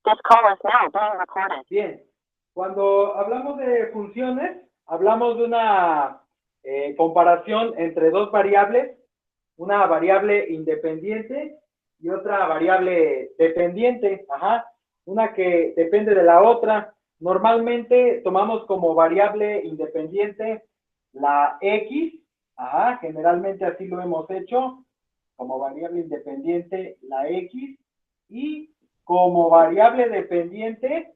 This call is now being recorded. Bien, cuando hablamos de funciones, hablamos de una comparación entre dos variables, una variable independiente y otra variable dependiente, una que depende de la otra. Normalmente tomamos como variable independiente la X, generalmente así lo hemos hecho, como variable independiente la X, y como variable dependiente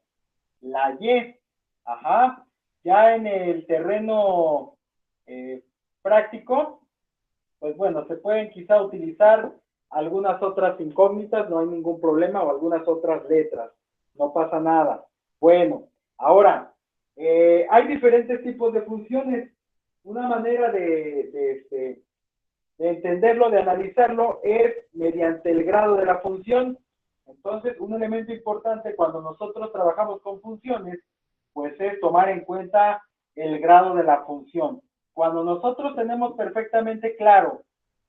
la Y. Ya en el terreno práctico, pues bueno, se pueden quizá utilizar algunas otras incógnitas, no hay ningún problema, o algunas otras letras, no pasa nada. Bueno, ahora, hay diferentes tipos de funciones. Una manera de entenderlo, de analizarlo, es mediante el grado de la función. Entonces, un elemento importante cuando nosotros trabajamos con funciones, pues es tomar en cuenta el grado de la función. Cuando nosotros tenemos perfectamente claro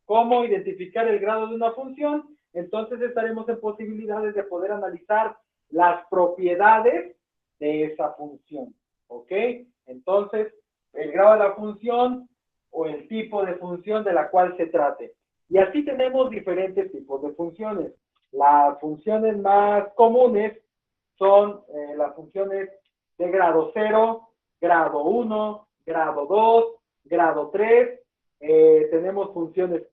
cómo identificar el grado de una función, entonces estaremos en posibilidades de poder analizar las propiedades de esa función. ¿Ok? Entonces, el grado de la función o el tipo de función de la cual se trate. Y así tenemos diferentes tipos de funciones. Las funciones más comunes son las funciones de grado 0, grado 1, grado 2, grado 3. Tenemos funciones,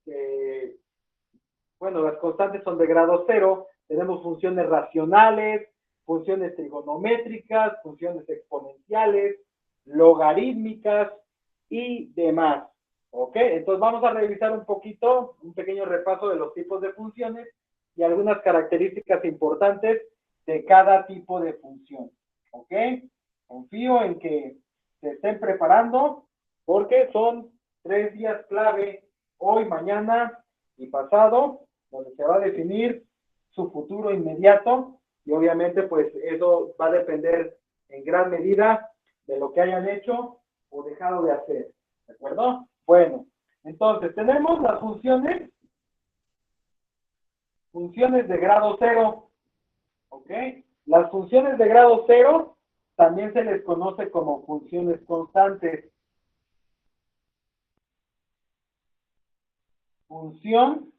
bueno, las constantes son de grado 0. Tenemos funciones racionales, funciones trigonométricas, funciones exponenciales, logarítmicas y demás. ¿Ok? Entonces vamos a revisar un poquito, un pequeño repaso de los tipos de funciones y algunas características importantes de cada tipo de función. ¿Ok? Confío en que se estén preparando porque son 3 días clave, hoy, mañana y pasado, donde se va a definir su futuro inmediato y obviamente pues eso va a depender en gran medida de lo que hayan hecho o dejado de hacer. ¿De acuerdo? Bueno, entonces tenemos las funciones de grado 0. ¿Ok? Las funciones de grado 0 también se les conoce como funciones constantes. Función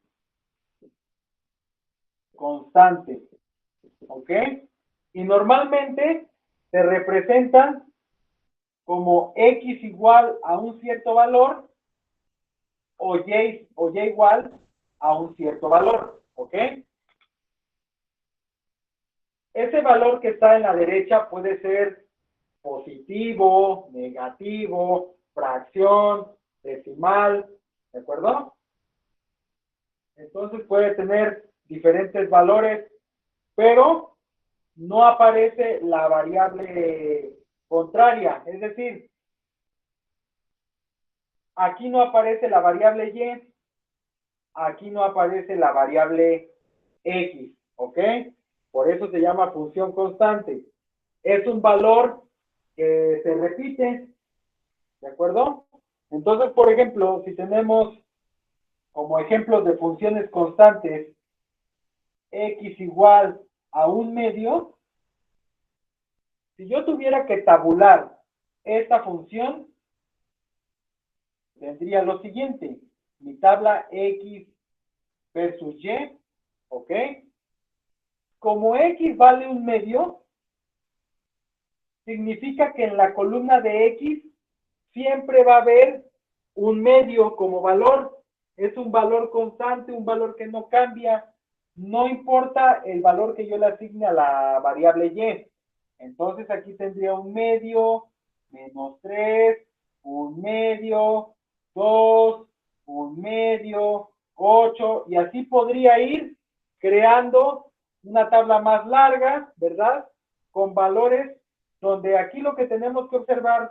constante. ¿Ok? Y normalmente se representan como X igual a un cierto valor o Y igual a un cierto valor. ¿Ok? Ese valor que está en la derecha puede ser positivo, negativo, fracción, decimal, ¿de acuerdo? Entonces puede tener diferentes valores, pero no aparece la variable contraria, es decir, aquí no aparece la variable Y, aquí no aparece la variable X, ¿ok? Por eso se llama función constante. Es un valor que se repite, ¿de acuerdo? Entonces, por ejemplo, si tenemos como ejemplos de funciones constantes X igual a 1/2, si yo tuviera que tabular esta función, tendría lo siguiente: mi tabla X versus Y, ¿ok? Como X vale 1/2, significa que en la columna de X siempre va a haber 1/2 como valor. Es un valor constante, un valor que no cambia. No importa el valor que yo le asigne a la variable Y. Entonces aquí tendría 1/2, menos 3, 1/2, 2, 1/2, 8, y así podría ir creando una tabla más larga, ¿verdad? Con valores donde aquí lo que tenemos que observar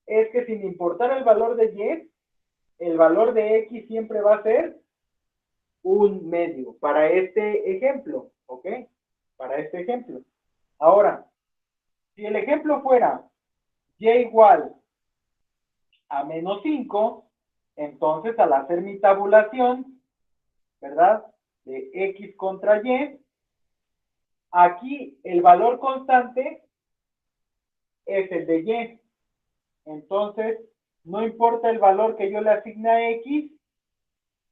es que sin importar el valor de Y, el valor de X siempre va a ser 1/2 para este ejemplo, ¿ok? Para este ejemplo. Ahora, si el ejemplo fuera Y igual a menos 5, entonces al hacer mi tabulación, ¿verdad? De X contra Y, Aquí el valor constante es el de y. Entonces, no importa el valor que yo le asigne a x,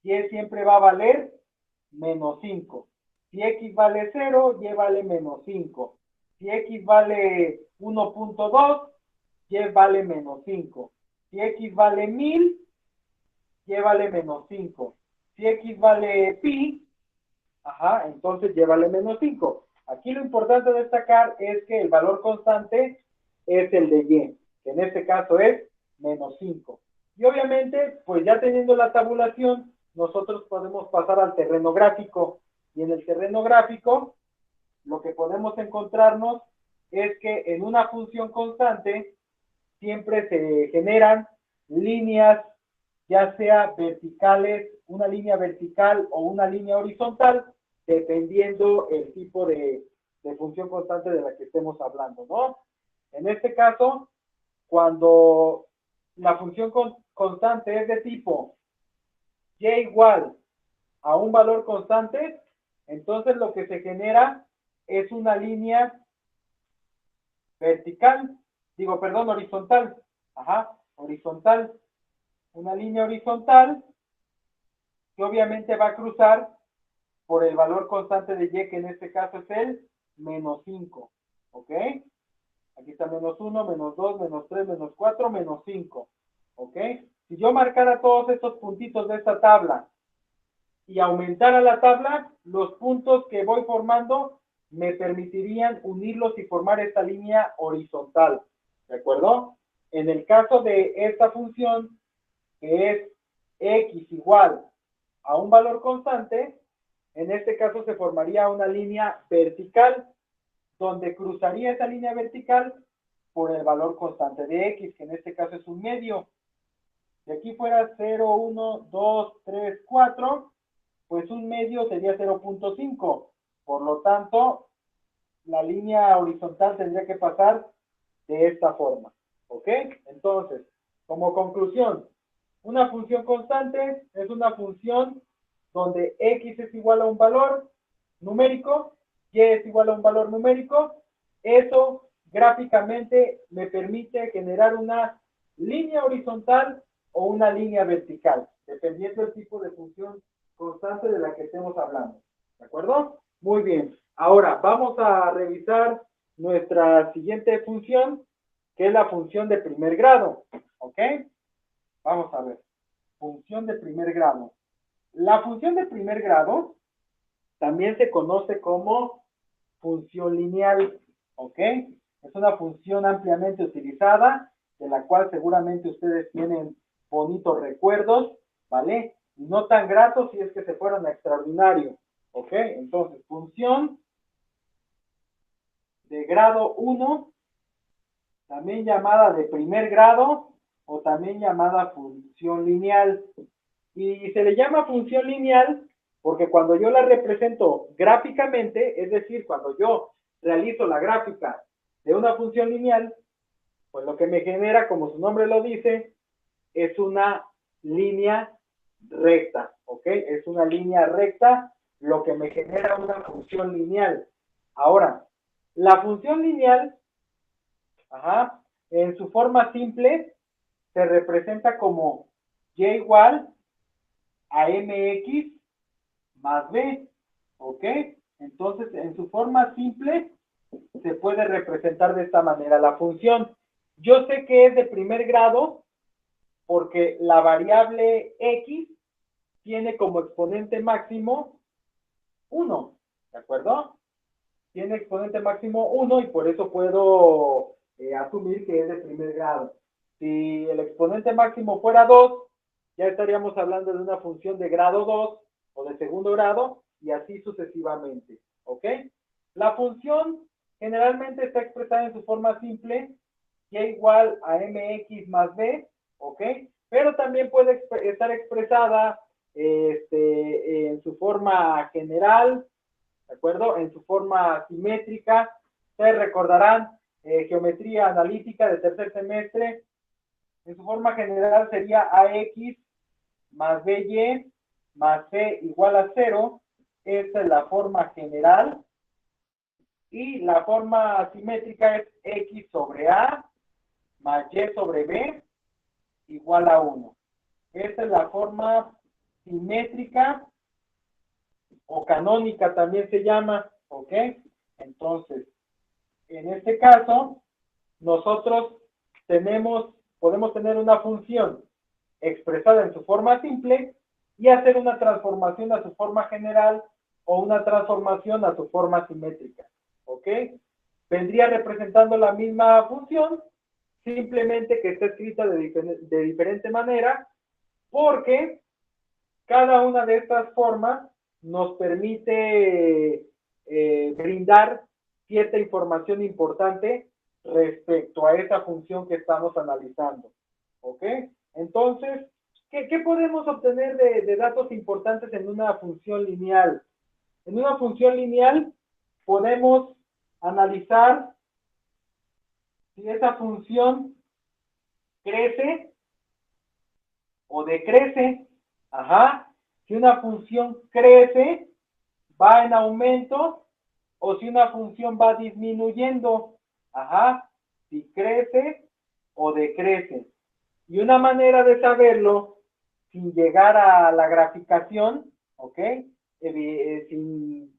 y siempre va a valer menos 5. Si x vale 0, y vale menos 5. Si x vale 1.2, y vale menos 5. Si x vale 1000, y vale menos 5. Si x vale pi, entonces y vale menos 5. Aquí lo importante destacar es que el valor constante es el de y, que en este caso es menos 5. Y obviamente, pues ya teniendo la tabulación, nosotros podemos pasar al terreno gráfico. Y en el terreno gráfico, lo que podemos encontrarnos es que en una función constante siempre se generan líneas, ya sea verticales, una línea vertical o una línea horizontal, dependiendo el tipo de función constante de la que estemos hablando, ¿no? En este caso, cuando la función constante es de tipo y igual a un valor constante, entonces lo que se genera es una línea vertical, horizontal, horizontal, una línea horizontal que obviamente va a cruzar por el valor constante de y, que en este caso es el menos 5, ¿ok? Aquí está menos 1, menos 2, menos 3, menos 4, menos 5, ¿ok? Si yo marcara todos estos puntitos de esta tabla y aumentara la tabla, los puntos que voy formando me permitirían unirlos y formar esta línea horizontal, ¿de acuerdo? En el caso de esta función, que es x igual a un valor constante, en este caso se formaría una línea vertical, donde cruzaría esa línea vertical por el valor constante de x, que en este caso es un medio. Si aquí fuera 0, 1, 2, 3, 4, pues un medio sería 0.5. Por lo tanto, la línea horizontal tendría que pasar de esta forma. ¿Ok? Entonces, como conclusión, una función constante es una función donde x es igual a un valor numérico, y es igual a un valor numérico. Eso gráficamente me permite generar una línea horizontal o una línea vertical, dependiendo del tipo de función constante de la que estemos hablando. ¿De acuerdo? Muy bien. Ahora vamos a revisar nuestra siguiente función, que es la función de primer grado. ¿Ok? Vamos a ver. Función de primer grado. La función de primer grado también se conoce como función lineal. ¿Ok? Es una función ampliamente utilizada, de la cual seguramente ustedes tienen bonitos recuerdos, ¿vale? Y no tan gratos si es que se fueron a extraordinario. ¿Ok? Entonces, función de grado 1, también llamada de primer grado, o también llamada función lineal. Y se le llama función lineal porque cuando yo la represento gráficamente, es decir, cuando yo realizo la gráfica de una función lineal, pues lo que me genera, como su nombre lo dice, es una línea recta, ¿ok? Es una línea recta lo que me genera una función lineal. Ahora, la función lineal, en su forma simple, se representa como y igual a mx más b, ¿ok? Entonces, en su forma simple, se puede representar de esta manera la función. Yo sé que es de primer grado porque la variable x tiene como exponente máximo 1, ¿de acuerdo? Tiene exponente máximo 1 y por eso puedo asumir que es de primer grado. Si el exponente máximo fuera 2, ya estaríamos hablando de una función de grado 2 o de segundo grado y así sucesivamente. ¿Ok? La función generalmente está expresada en su forma simple, y igual a mx más b, ¿ok? Pero también puede estar expresada en su forma general, ¿de acuerdo? En su forma simétrica. Ustedes recordarán geometría analítica de tercer semestre. En su forma general sería ax más by más c igual a 0. Esta es la forma general. Y la forma simétrica es X sobre A más Y sobre B igual a 1. Esta es la forma simétrica o canónica también se llama, ¿ok? Entonces, en este caso, nosotros podemos tener una función expresada en su forma simple y hacer una transformación a su forma general o una transformación a su forma simétrica, ¿ok? Vendría representando la misma función, simplemente que está escrita de diferente manera, porque cada una de estas formas nos permite brindar cierta información importante respecto a esa función que estamos analizando. ¿Ok? Entonces, ¿qué podemos obtener de datos importantes en una función lineal? En una función lineal podemos analizar si esa función crece o decrece. Ajá. Si una función crece, va en aumento, o si una función va disminuyendo. Ajá. Si crece o decrece. Y una manera de saberlo, sin llegar a la graficación, ¿ok? Sin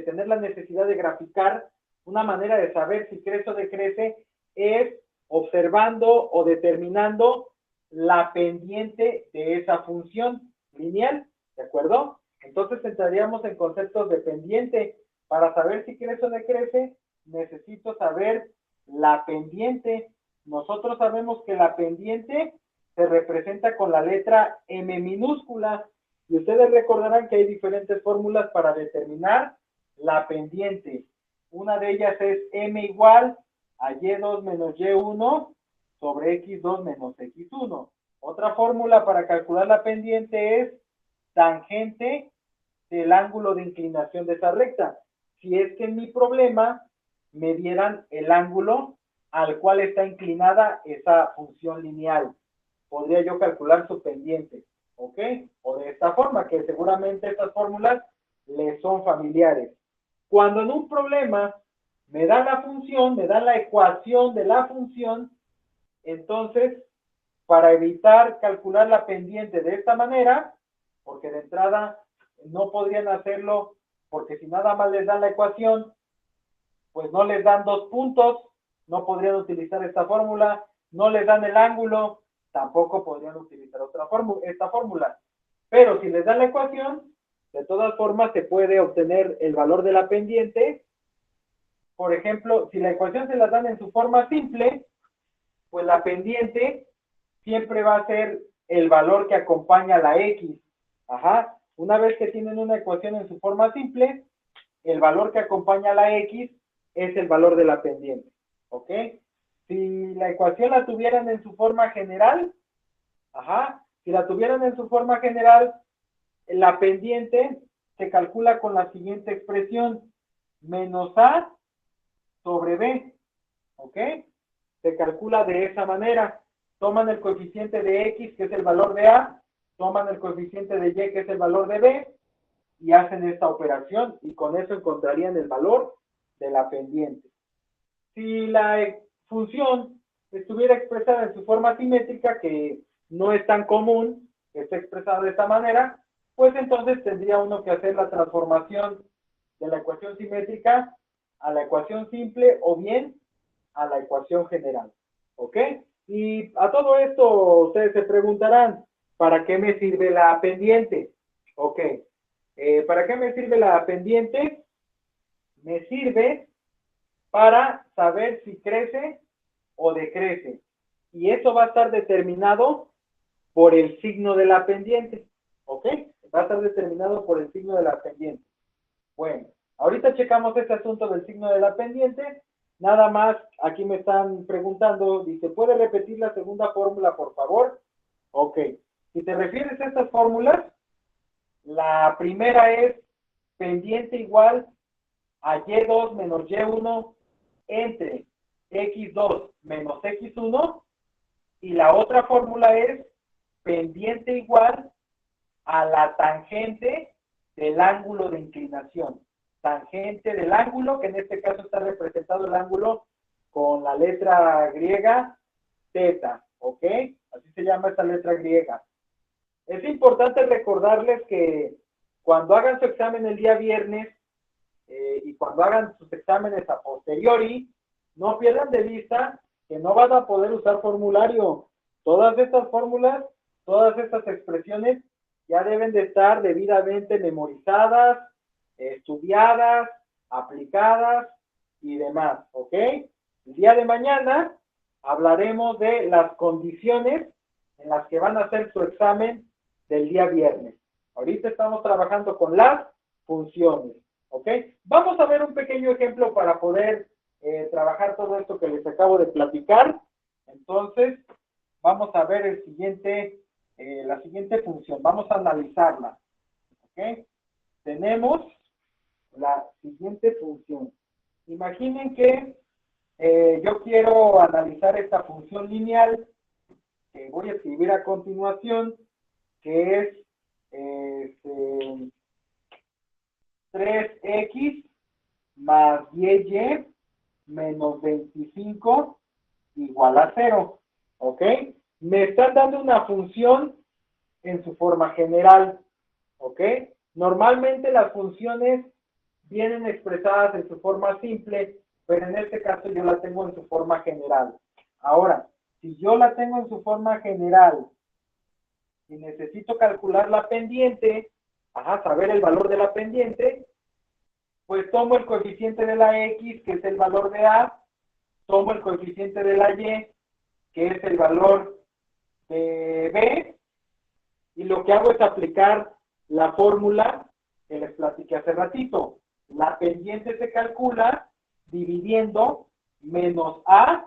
tener la necesidad de graficar, una manera de saber si crece o decrece es observando o determinando la pendiente de esa función lineal, ¿de acuerdo? Entonces entraríamos en conceptos de pendiente. Para saber si crece o decrece, necesito saber la pendiente. Nosotros sabemos que la pendiente se representa con la letra M minúscula, y ustedes recordarán que hay diferentes fórmulas para determinar la pendiente. Una de ellas es M igual a Y2 menos Y1 sobre X2 menos X1. Otra fórmula para calcular la pendiente es tangente del ángulo de inclinación de esa recta. Si es que en mi problema me dieran el ángulo al cual está inclinada esa función lineal, podría yo calcular su pendiente, ¿ok? O de esta forma, que seguramente estas fórmulas les son familiares. Cuando en un problema me dan la función, me dan la ecuación de la función, entonces, para evitar calcular la pendiente de esta manera, porque de entrada no podrían hacerlo, porque si nada más les dan la ecuación, pues no les dan 2 puntos, no podrían utilizar esta fórmula, no les dan el ángulo, tampoco podrían utilizar esta fórmula. Pero si les dan la ecuación, de todas formas se puede obtener el valor de la pendiente. Por ejemplo, si la ecuación se la dan en su forma simple, pues la pendiente siempre va a ser el valor que acompaña a la X. Ajá. Una vez que tienen una ecuación en su forma simple, el valor que acompaña a la X es el valor de la pendiente. ¿Ok? Si la ecuación la tuvieran en su forma general, ajá, si la tuvieran en su forma general, la pendiente se calcula con la siguiente expresión, menos A sobre B. ¿Ok? Se calcula de esa manera. Toman el coeficiente de X, que es el valor de A, toman el coeficiente de Y, que es el valor de B, y hacen esta operación, y con eso encontrarían el valor de la pendiente. Si la función estuviera expresada en su forma simétrica, que no es tan común que esté expresada de esta manera, pues entonces tendría uno que hacer la transformación de la ecuación simétrica a la ecuación simple o bien a la ecuación general. ¿Ok? Y a todo esto ustedes se preguntarán, ¿para qué me sirve la pendiente? Ok. ¿Para qué me sirve la pendiente? Me sirve para saber si crece o decrece. Y eso va a estar determinado por el signo de la pendiente. ¿Ok? Va a estar determinado por el signo de la pendiente. Bueno, ahorita checamos este asunto del signo de la pendiente. Nada más, aquí me están preguntando, dice, ¿puede repetir la segunda fórmula, por favor? Ok. Si te refieres a estas fórmulas, la primera es pendiente igual a Y2 menos Y1 entre X2 menos X1, y la otra fórmula es pendiente igual a la tangente del ángulo de inclinación. tangente del ángulo, que en este caso está representado el ángulo con la letra griega teta, ¿ok? Así se llama esta letra griega. Es importante recordarles que cuando hagan su examen el día viernes y cuando hagan sus exámenes a posteriori, no pierdan de vista que no van a poder usar formulario. Todas estas fórmulas, todas estas expresiones ya deben de estar debidamente memorizadas, estudiadas, aplicadas y demás, ¿ok? El día de mañana hablaremos de las condiciones en las que van a hacer su examen del día viernes. Ahorita estamos trabajando con las funciones, ¿ok? Vamos a ver un pequeño ejemplo para poder trabajar todo esto que les acabo de platicar. Entonces, vamos a ver la siguiente función. Vamos a analizarla, ¿ok? Tenemos la siguiente función. Imaginen que yo quiero analizar esta función lineal que voy a escribir a continuación, que es 3x más 10y menos 25 igual a 0, ¿ok? Me están dando una función en su forma general, ¿ok? Normalmente las funciones vienen expresadas en su forma simple, pero en este caso yo la tengo en su forma general. Ahora, si yo la tengo en su forma general y necesito calcular la pendiente, saber el valor de la pendiente, pues tomo el coeficiente de la x, que es el valor de a, tomo el coeficiente de la y, que es el valor de b, y lo que hago es aplicar la fórmula que les platiqué hace ratito. La pendiente se calcula dividiendo menos a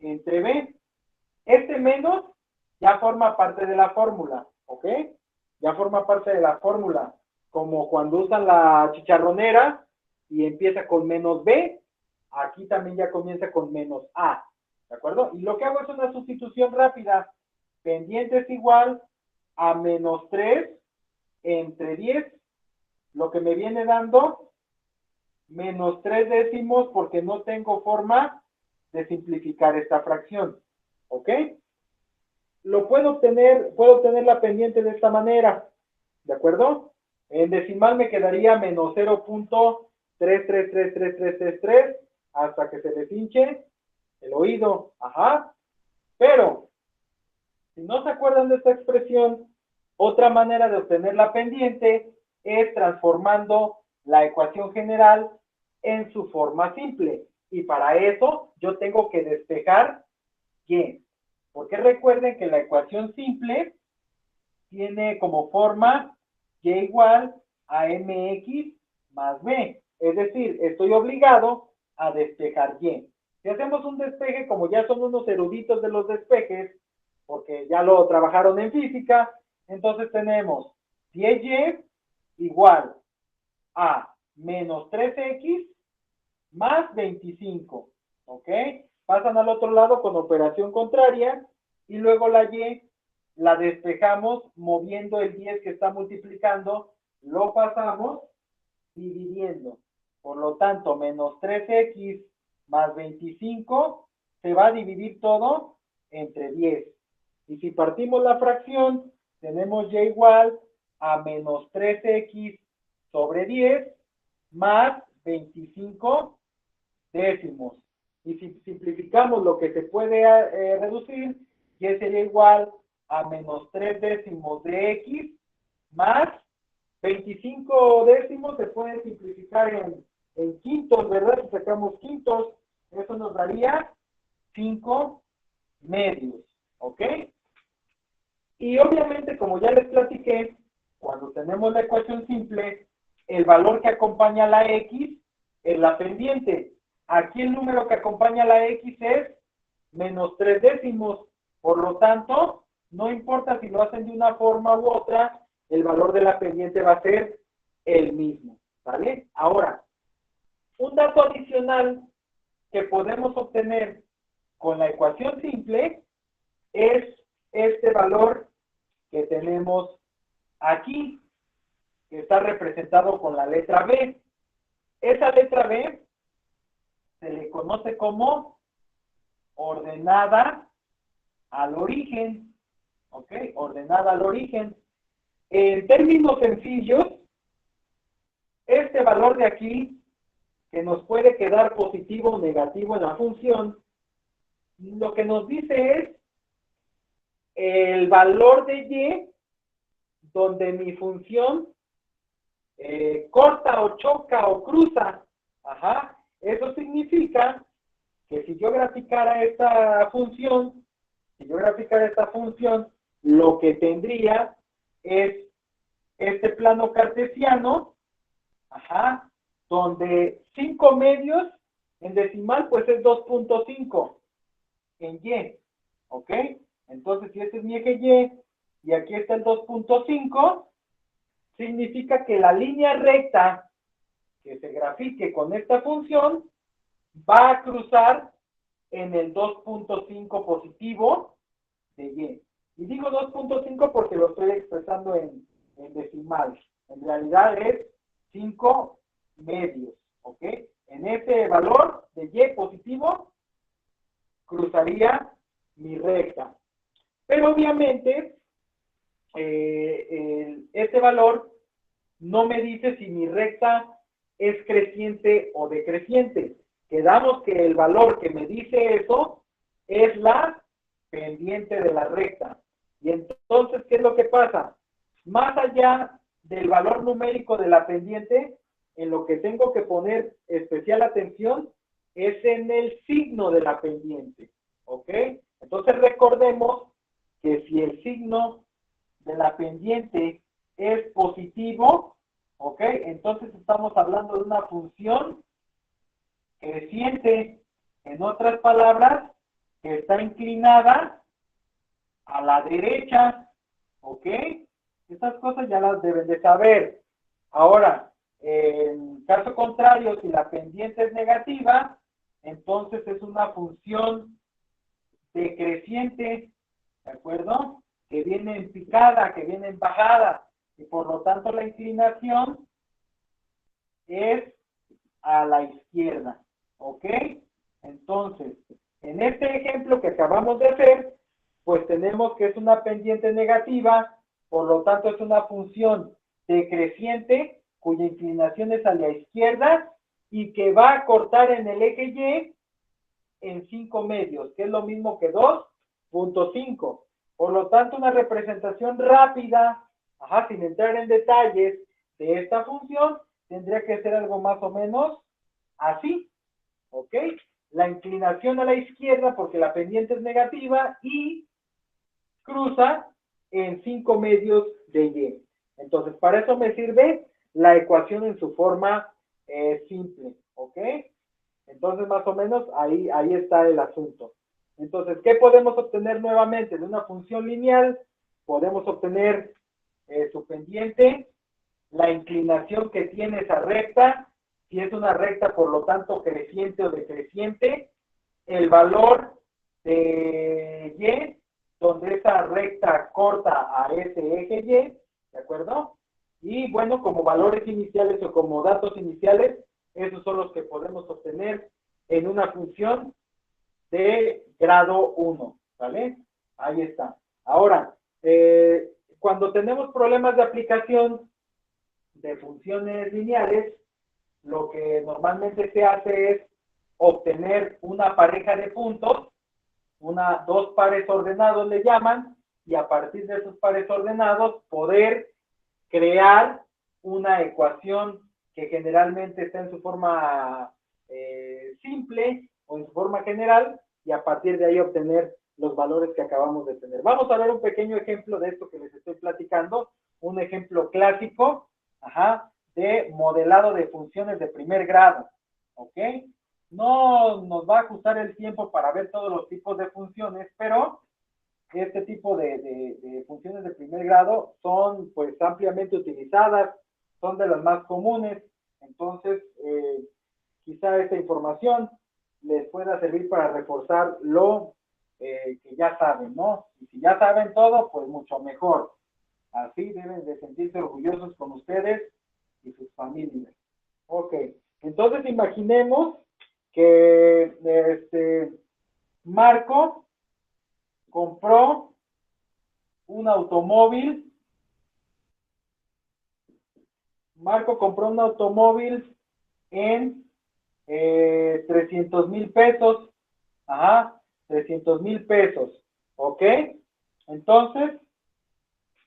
entre b. Este menos ya forma parte de la fórmula, ¿ok? Ya forma parte de la fórmula, como cuando usan la chicharronera y empieza con menos b, aquí también ya comienza con menos a, ¿de acuerdo? Y lo que hago es una sustitución rápida. Pendiente es igual a menos 3 entre 10, lo que me viene dando menos 3 décimos, porque no tengo forma de simplificar esta fracción, ¿ok? Puedo obtener la pendiente de esta manera, ¿de acuerdo? En decimal me quedaría menos 0.333333 hasta que se les hinche el oído, pero si no se acuerdan de esta expresión, otra manera de obtener la pendiente es transformando la ecuación general en su forma simple. Y para eso yo tengo que despejar y. Porque recuerden que la ecuación simple tiene como forma y igual a mx más b. Es decir, estoy obligado a despejar y. Si hacemos un despeje, como ya son unos eruditos de los despejes, porque ya lo trabajaron en física, entonces tenemos 10y igual a menos 3x más 25, ¿ok? Pasan al otro lado con operación contraria y luego la y la despejamos moviendo el 10 que está multiplicando, lo pasamos dividiendo. Por lo tanto, menos 3x más 25 se va a dividir todo entre 10. Y si partimos la fracción, tenemos y igual a menos 3x sobre 10 más 25 décimos. Y si simplificamos lo que se puede reducir, y sería igual a menos 3 décimos de x más 25 décimos se puede simplificar en quintos, ¿verdad? Si sacamos quintos, eso nos daría 5 medios, ¿ok? Y obviamente, como ya les platiqué, cuando tenemos la ecuación simple, el valor que acompaña a la x es la pendiente. Aquí el número que acompaña a la x es menos 3 décimos. Por lo tanto, no importa si lo hacen de una forma u otra, el valor de la pendiente va a ser el mismo, ¿vale? Ahora, un dato adicional que podemos obtener con la ecuación simple es este valor que tenemos aquí, que está representado con la letra B. esa letra B se le conoce como ordenada al origen, ¿ok? Ordenada al origen. En términos sencillos, este valor de aquí, que nos puede quedar positivo o negativo en la función, lo que nos dice es el valor de y donde mi función corta o choca o cruza. Ajá. Eso significa que si yo graficara esta función, lo que tendría es este plano cartesiano, ajá, donde 5 medios en decimal pues es 2.5 en y, ¿ok? Entonces si este es mi eje y aquí está el 2.5, significa que la línea recta que se grafique con esta función va a cruzar en el 2.5 positivo de y. Y digo 2.5 porque lo estoy expresando en decimal. En realidad es 5 medios, ¿ok? En ese valor de y positivo cruzaría mi recta. Pero obviamente este valor no me dice si mi recta es creciente o decreciente. Quedamos que el valor que me dice eso es la pendiente de la recta. Y entonces, ¿qué es lo que pasa? Más allá del valor numérico de la pendiente, en lo que tengo que poner especial atención es en el signo de la pendiente. ¿Ok? Entonces recordemos que si el signo de la pendiente es positivo, ¿ok? Entonces estamos hablando de una función creciente. En otras palabras, que está inclinada a la derecha, ¿ok? Estas cosas ya las deben de saber. Ahora, en caso contrario, si la pendiente es negativa, entonces es una función decreciente, ¿de acuerdo? Que viene en picada, que viene en bajada, y por lo tanto la inclinación es a la izquierda, ¿ok? Entonces, en este ejemplo que acabamos de hacer, pues tenemos que es una pendiente negativa, por lo tanto es una función decreciente cuya inclinación es a la izquierda y que va a cortar en el eje Y en 5 medios, que es lo mismo que 2.5. Por lo tanto, una representación rápida, ajá, sin entrar en detalles de esta función, tendría que ser algo más o menos así, ¿ok? La inclinación a la izquierda porque la pendiente es negativa y cruza en 5 medios de y. Entonces, para eso me sirve la ecuación en su forma simple, ¿ok? Entonces, más o menos, ahí está el asunto. Entonces, ¿qué podemos obtener nuevamente? De una función lineal, podemos obtener su pendiente, la inclinación que tiene esa recta, si es una recta, por lo tanto, creciente o decreciente, el valor de y, donde esa recta corta a ese eje y, ¿de acuerdo? Y bueno, como valores iniciales o como datos iniciales, esos son los que podemos obtener en una función de grado 1, ¿vale? Ahí está. Ahora, cuando tenemos problemas de aplicación de funciones lineales, lo que normalmente se hace es obtener una pareja de puntos, dos pares ordenados le llaman, y a partir de esos pares ordenados poder crear una ecuación que generalmente está en su forma simple o en su forma general y a partir de ahí obtener los valores que acabamos de tener. Vamos a ver un pequeño ejemplo de esto que les estoy platicando, un ejemplo clásico, ajá, de modelado de funciones de primer grado, ¿ok? No nos va a ajustar el tiempo para ver todos los tipos de funciones, pero este tipo de funciones de primer grado son pues ampliamente utilizadas, son de las más comunes, entonces quizá esta información les pueda servir para reforzar lo que ya saben, ¿no? Y si ya saben todo, pues mucho mejor. Así deben de sentirse orgullosos con ustedes y sus familias. Ok, Entonces imaginemos que Marco compró un automóvil. Marco compró un automóvil en 300,000 pesos. Ajá, 300,000 pesos. ¿Ok? Entonces,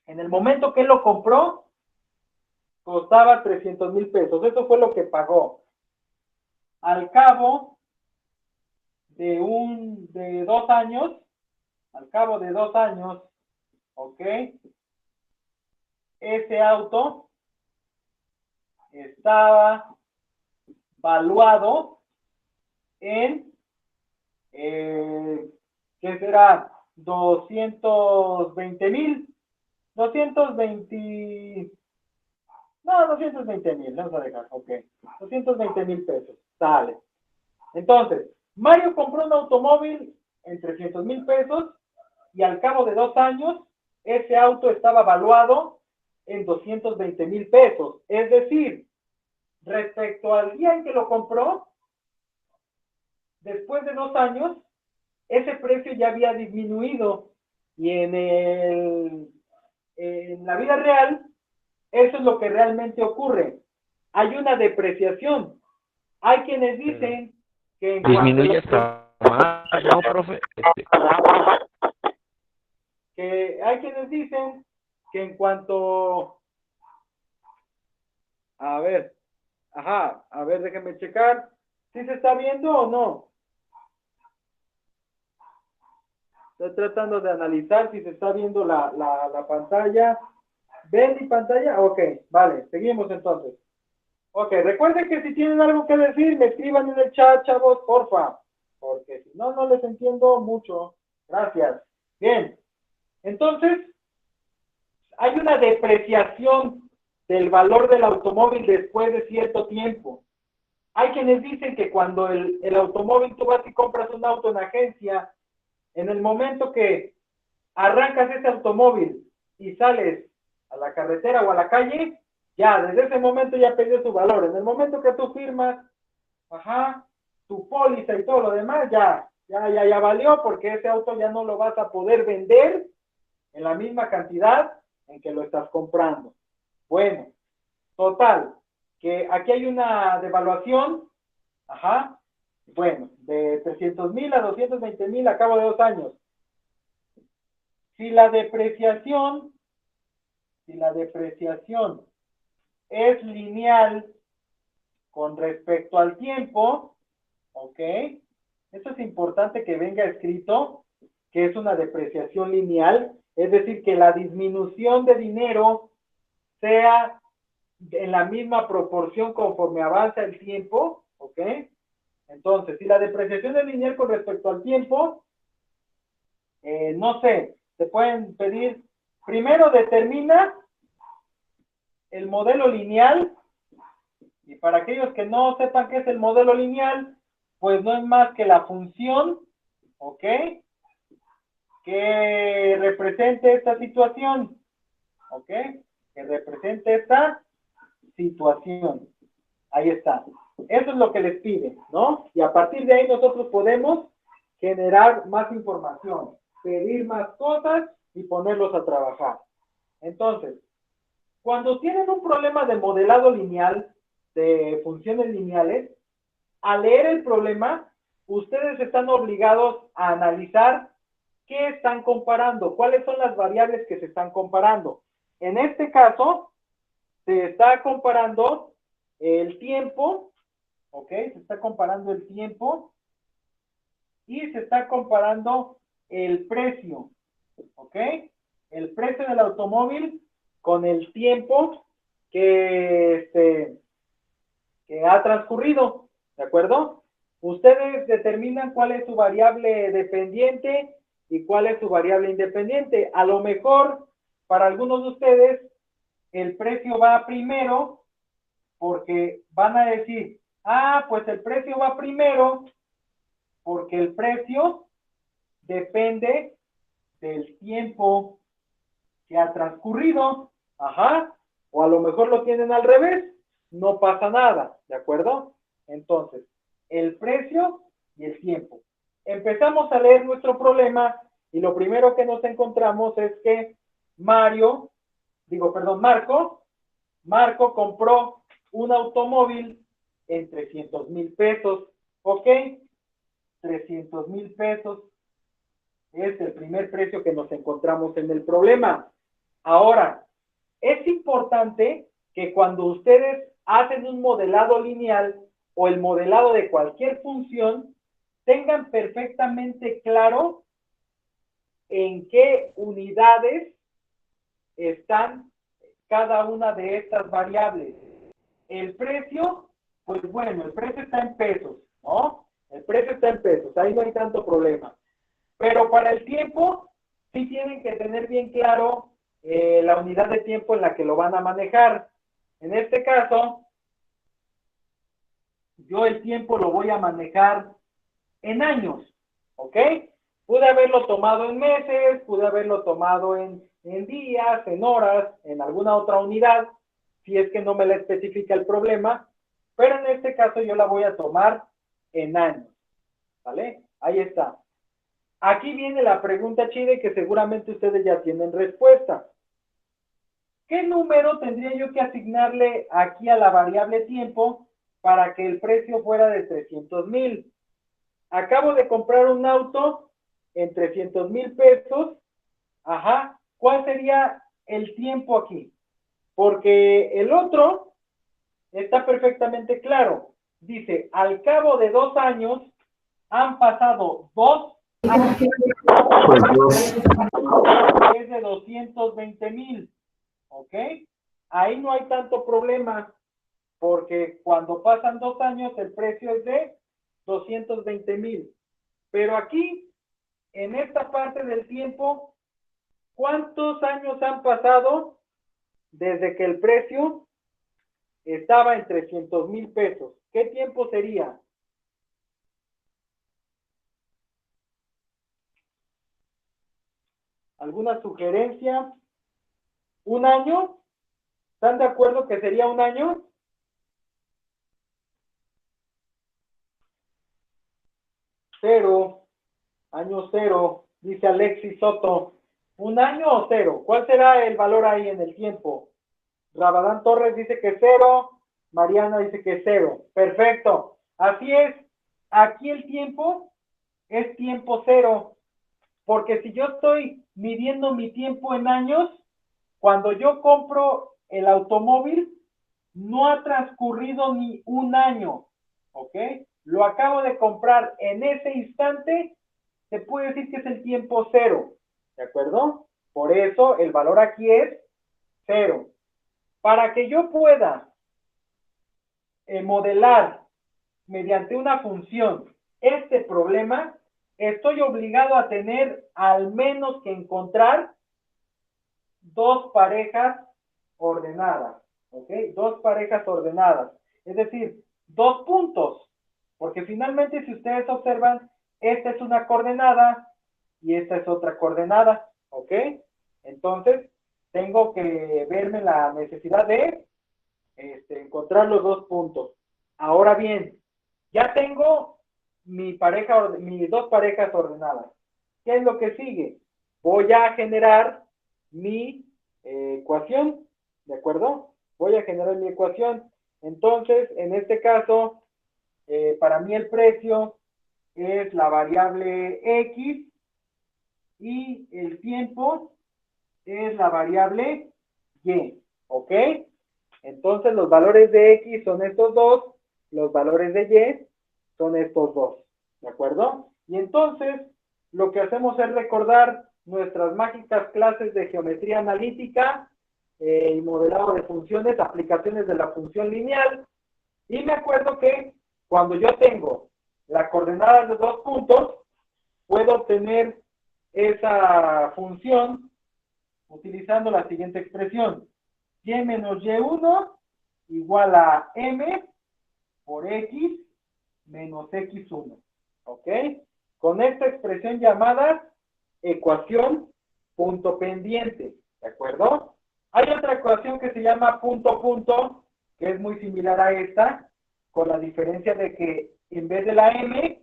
en el momento que él lo compró, costaba 300,000 pesos. Eso fue lo que pagó. Al cabo de 2 años, ¿ok? Ese auto estaba valuado en, ¿qué será? 220,000. 220, no, 220,000, vamos a dejar, ok. 220,000 pesos, sale. Entonces, Mario compró un automóvil en 300,000 pesos y al cabo de 2 años, ese auto estaba valuado en 220,000 pesos. Es decir, respecto al día en que lo compró, después de 2 años, ese precio ya había disminuido y en la vida real, eso es lo que realmente ocurre. Hay una depreciación. Hay quienes dicen que... Disminuye hasta más, ¿no, profe? Que hay quienes dicen que en cuanto... A ver, déjenme checar. ¿Sí se está viendo o no? Estoy tratando de analizar si se está viendo la pantalla. ¿Ven mi pantalla? Ok, vale, seguimos entonces. Ok, recuerden que si tienen algo que decir, me escriban en el chat, chavos, porfa. Porque si no, no les entiendo mucho. Gracias. Bien, entonces, hay una depreciación del valor del automóvil después de cierto tiempo. Hay quienes dicen que cuando el automóvil, tú vas y compras un auto en agencia, en el momento que arrancas ese automóvil y sales a la carretera o a la calle, ya desde ese momento ya perdió su valor. En el momento que tú firmas, tu póliza y todo lo demás, ya valió, porque ese auto ya no lo vas a poder vender en la misma cantidad en que lo estás comprando. Bueno, total, que aquí hay una devaluación, bueno, de 300,000 a 220,000 a cabo de 2 años. Si la depreciación es lineal con respecto al tiempo, ¿ok? Eso es importante que venga escrito, que es una depreciación lineal, es decir, que la disminución de dinero sea en la misma proporción conforme avanza el tiempo, ¿ok? Entonces, si la depreciación es lineal con respecto al tiempo, no sé, te pueden pedir, primero determina el modelo lineal, y para aquellos que no sepan qué es el modelo lineal, pues no es más que la función, ¿ok? Que represente esta situación, ¿ok? Que represente esta situación. Ahí está. Eso es lo que les pide, ¿no? Y a partir de ahí nosotros podemos generar más información, pedir más cosas y ponerlos a trabajar. Entonces, cuando tienen un problema de modelado lineal, de funciones lineales, al leer el problema, ustedes están obligados a analizar qué están comparando, cuáles son las variables que se están comparando. En este caso, se está comparando el tiempo, ¿ok? Se está comparando el tiempo y se está comparando el precio, ¿ok? El precio del automóvil con el tiempo que ha transcurrido, ¿de acuerdo? Ustedes determinan cuál es su variable dependiente y cuál es su variable independiente. A lo mejor, para algunos de ustedes, el precio va primero porque van a decir, pues el precio va primero porque el precio depende del tiempo que ha transcurrido, o a lo mejor lo tienen al revés, no pasa nada, ¿de acuerdo? Entonces, el precio y el tiempo. Empezamos a leer nuestro problema y lo primero que nos encontramos es que Marco compró un automóvil en 300,000 pesos. ¿Ok? 300,000 pesos es el primer precio que nos encontramos en el problema. Ahora, es importante que cuando ustedes hacen un modelado lineal o el modelado de cualquier función, tengan perfectamente claro en qué unidades están cada una de estas variables. El precio, pues bueno, el precio está en pesos, ¿no? El precio está en pesos, ahí no hay tanto problema. Pero para el tiempo, sí tienen que tener bien claro la unidad de tiempo en la que lo van a manejar. En este caso, yo el tiempo lo voy a manejar en años, ¿ok? Pude haberlo tomado en meses, pude haberlo tomado en días, en horas, en alguna otra unidad, si es que no me la especifica el problema, pero en este caso yo la voy a tomar en años, ¿vale? Ahí está. Aquí viene la pregunta chida que seguramente ustedes ya tienen respuesta. ¿Qué número tendría yo que asignarle aquí a la variable tiempo para que el precio fuera de 300,000? Acabo de comprar un auto en 300,000 pesos. Ajá. ¿Cuál sería el tiempo aquí? Porque el otro está perfectamente claro. Dice, al cabo de 2 años han pasado 2 años. Pues 2. Es de 220,000. ¿Ok? Ahí no hay tanto problema, porque cuando pasan 2 años el precio es de 220,000. Pero aquí, en esta parte del tiempo, ¿cuántos años han pasado desde que el precio estaba en 300,000 pesos? ¿Qué tiempo sería? ¿Alguna sugerencia? ¿Un año? ¿Están de acuerdo que sería un año? Cero. Año cero, dice Alexis Soto. ¿Un año o cero? ¿Cuál será el valor ahí en el tiempo? Rabadán Torres dice que 0. Mariana dice que 0. Perfecto. Así es. Aquí el tiempo es tiempo 0. Porque si yo estoy midiendo mi tiempo en años, cuando yo compro el automóvil, no ha transcurrido ni un año. ¿Ok? Lo acabo de comprar en ese instante. Se puede decir que es el tiempo 0, ¿de acuerdo? Por eso el valor aquí es 0. Para que yo pueda modelar mediante una función este problema, estoy obligado a tener al menos que encontrar 2 parejas ordenadas, ¿ok? 2 parejas ordenadas, es decir, 2 puntos, porque finalmente si ustedes observan, esta es una coordenada y esta es otra coordenada, ¿ok? Entonces, tengo que verme la necesidad de encontrar los 2 puntos. Ahora bien, ya tengo mis 2 parejas ordenadas. ¿Qué es lo que sigue? Voy a generar mi ecuación, ¿de acuerdo? Voy a generar mi ecuación. Entonces, en este caso, para mí el precio es la variable X y el tiempo es la variable Y, ¿ok? Entonces los valores de X son estos dos, los valores de Y son estos dos, ¿de acuerdo? Y entonces lo que hacemos es recordar nuestras mágicas clases de geometría analítica y modelado de funciones, aplicaciones de la función lineal, y me acuerdo que cuando yo tengo la coordenada de 2 puntos, puedo obtener esa función utilizando la siguiente expresión. Y menos y1 igual a m por x menos x1. ¿Ok? Con esta expresión llamada ecuación punto pendiente. ¿De acuerdo? Hay otra ecuación que se llama punto punto, que es muy similar a esta, con la diferencia de que en vez de la m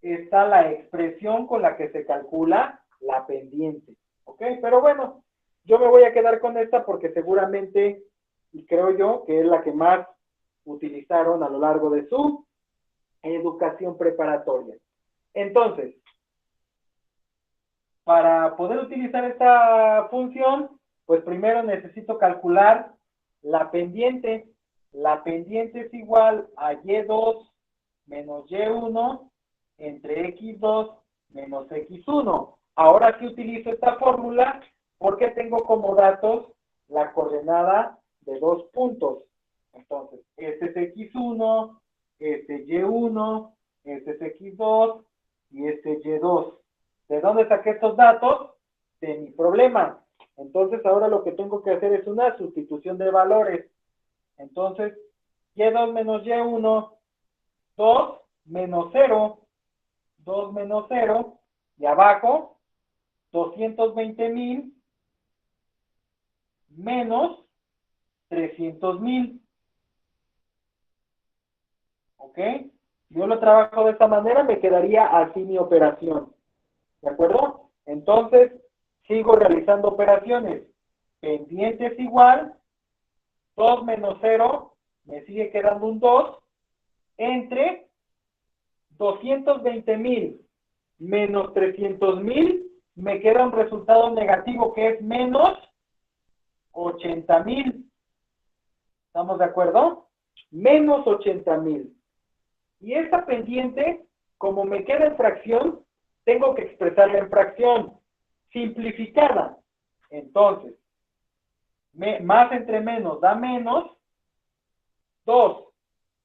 está la expresión con la que se calcula la pendiente. ¿Ok? Pero bueno, yo me voy a quedar con esta porque seguramente, y creo yo, que es la que más utilizaron a lo largo de su educación preparatoria. Entonces, para poder utilizar esta función, pues primero necesito calcular la pendiente. La pendiente es igual a y2 menos y1 entre x2 menos x1. Ahora sí utilizo esta fórmula porque tengo como datos la coordenada de 2 puntos. Entonces, este es x1, este y1, este es x2 y este y2. ¿De dónde saqué estos datos? De mi problema. Entonces, ahora lo que tengo que hacer es una sustitución de valores. Entonces, y2 menos y1, 2 menos 0, 2 menos 0, y abajo, 220,000 menos 300,000. ¿Ok? Si yo lo trabajo de esta manera, me quedaría así mi operación. ¿De acuerdo? Entonces, sigo realizando operaciones. Pendiente es igual, 2 menos 0, me sigue quedando un 2, entre 220,000 menos 300,000, me queda un resultado negativo que es menos 80,000. ¿Estamos de acuerdo? Menos 80,000. Y esta pendiente, como me queda en fracción, tengo que expresarla en fracción simplificada. Entonces, más entre menos da menos. 2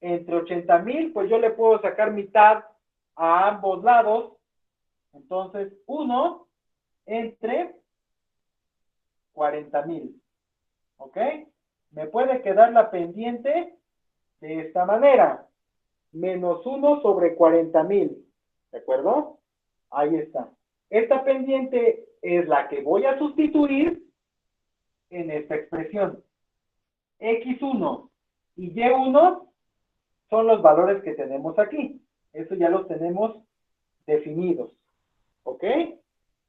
entre 80,000, pues yo le puedo sacar mitad a ambos lados. Entonces, 1 entre 40,000. ¿Ok? Me puede quedar la pendiente de esta manera. Menos 1 sobre 40,000. ¿De acuerdo? Ahí está. Esta pendiente es la que voy a sustituir en esta expresión. X1 y Y1 son los valores que tenemos aquí. Eso ya los tenemos definidos. ¿Ok?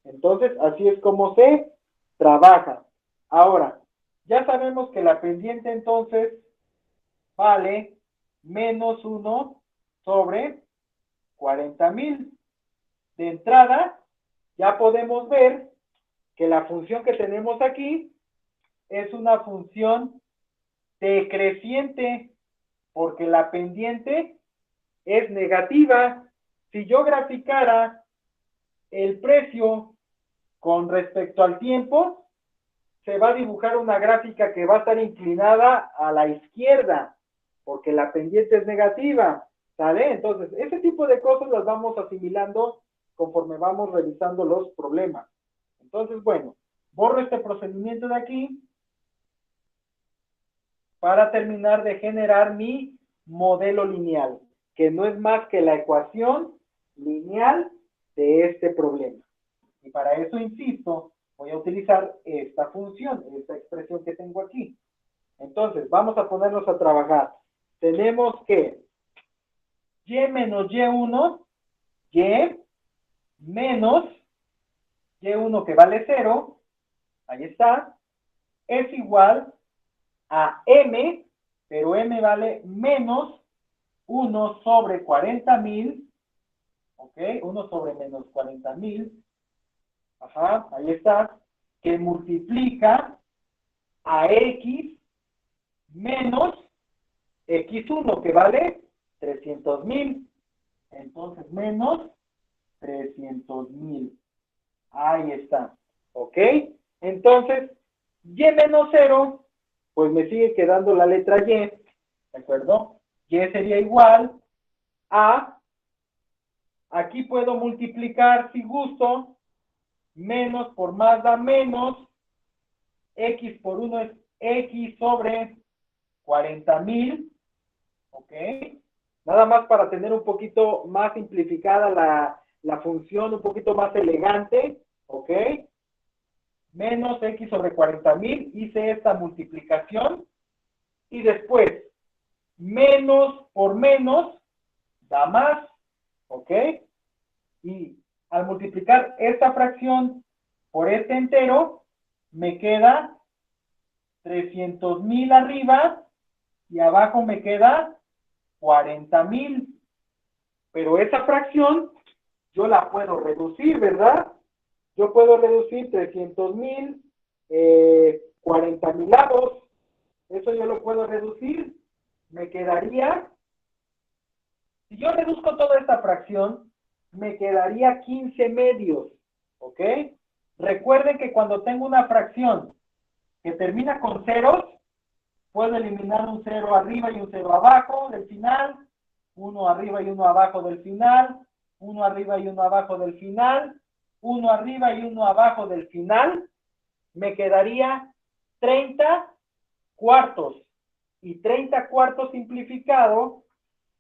Entonces, así es como se trabaja. Ahora, ya sabemos que la pendiente entonces vale menos 1 sobre 40,000. De entrada, ya podemos ver que la función que tenemos aquí es una función decreciente, porque la pendiente es negativa. Si yo graficara el precio con respecto al tiempo, se va a dibujar una gráfica que va a estar inclinada a la izquierda, porque la pendiente es negativa, ¿sale? Entonces, ese tipo de cosas las vamos asimilando conforme vamos revisando los problemas. Entonces, bueno, borro este procedimiento de aquí para terminar de generar mi modelo lineal, que no es más que la ecuación lineal de este problema. Y para eso, insisto, voy a utilizar esta función, esta expresión que tengo aquí. Entonces, vamos a ponernos a trabajar. Tenemos que y menos y1, y menos y1 que vale 0, ahí está, es igual a m, pero m vale menos 1 sobre 40,000, ¿ok? 1 sobre menos 40,000, ajá, ahí está, que multiplica a x menos x1, que vale 300,000. Entonces, menos 300,000. Ahí está. ¿Ok? Entonces, y menos 0, pues me sigue quedando la letra y. ¿De acuerdo? Y sería igual a, aquí puedo multiplicar si gusto, menos por más da menos, x por 1 es x sobre 40,000. ¿Ok? Nada más para tener un poquito más simplificada la función, un poquito más elegante. ¿Ok? Menos x sobre 40,000, hice esta multiplicación y después Menos por menos da más, ¿ok? Y al multiplicar esta fracción por este entero, me queda 300,000 arriba y abajo me queda 40,000. Pero esa fracción yo la puedo reducir, ¿verdad? Yo puedo reducir 300,000, 40,000 lados. Eso yo lo puedo reducir. Me quedaría, si yo reduzco toda esta fracción, me quedaría 15 medios, ¿ok? Recuerden que cuando tengo una fracción que termina con ceros, puedo eliminar un cero arriba y un cero abajo del final, uno arriba y uno abajo del final, uno arriba y uno abajo del final, uno arriba y uno abajo del final, me quedaría 30 cuartos. Y 30 cuartos simplificado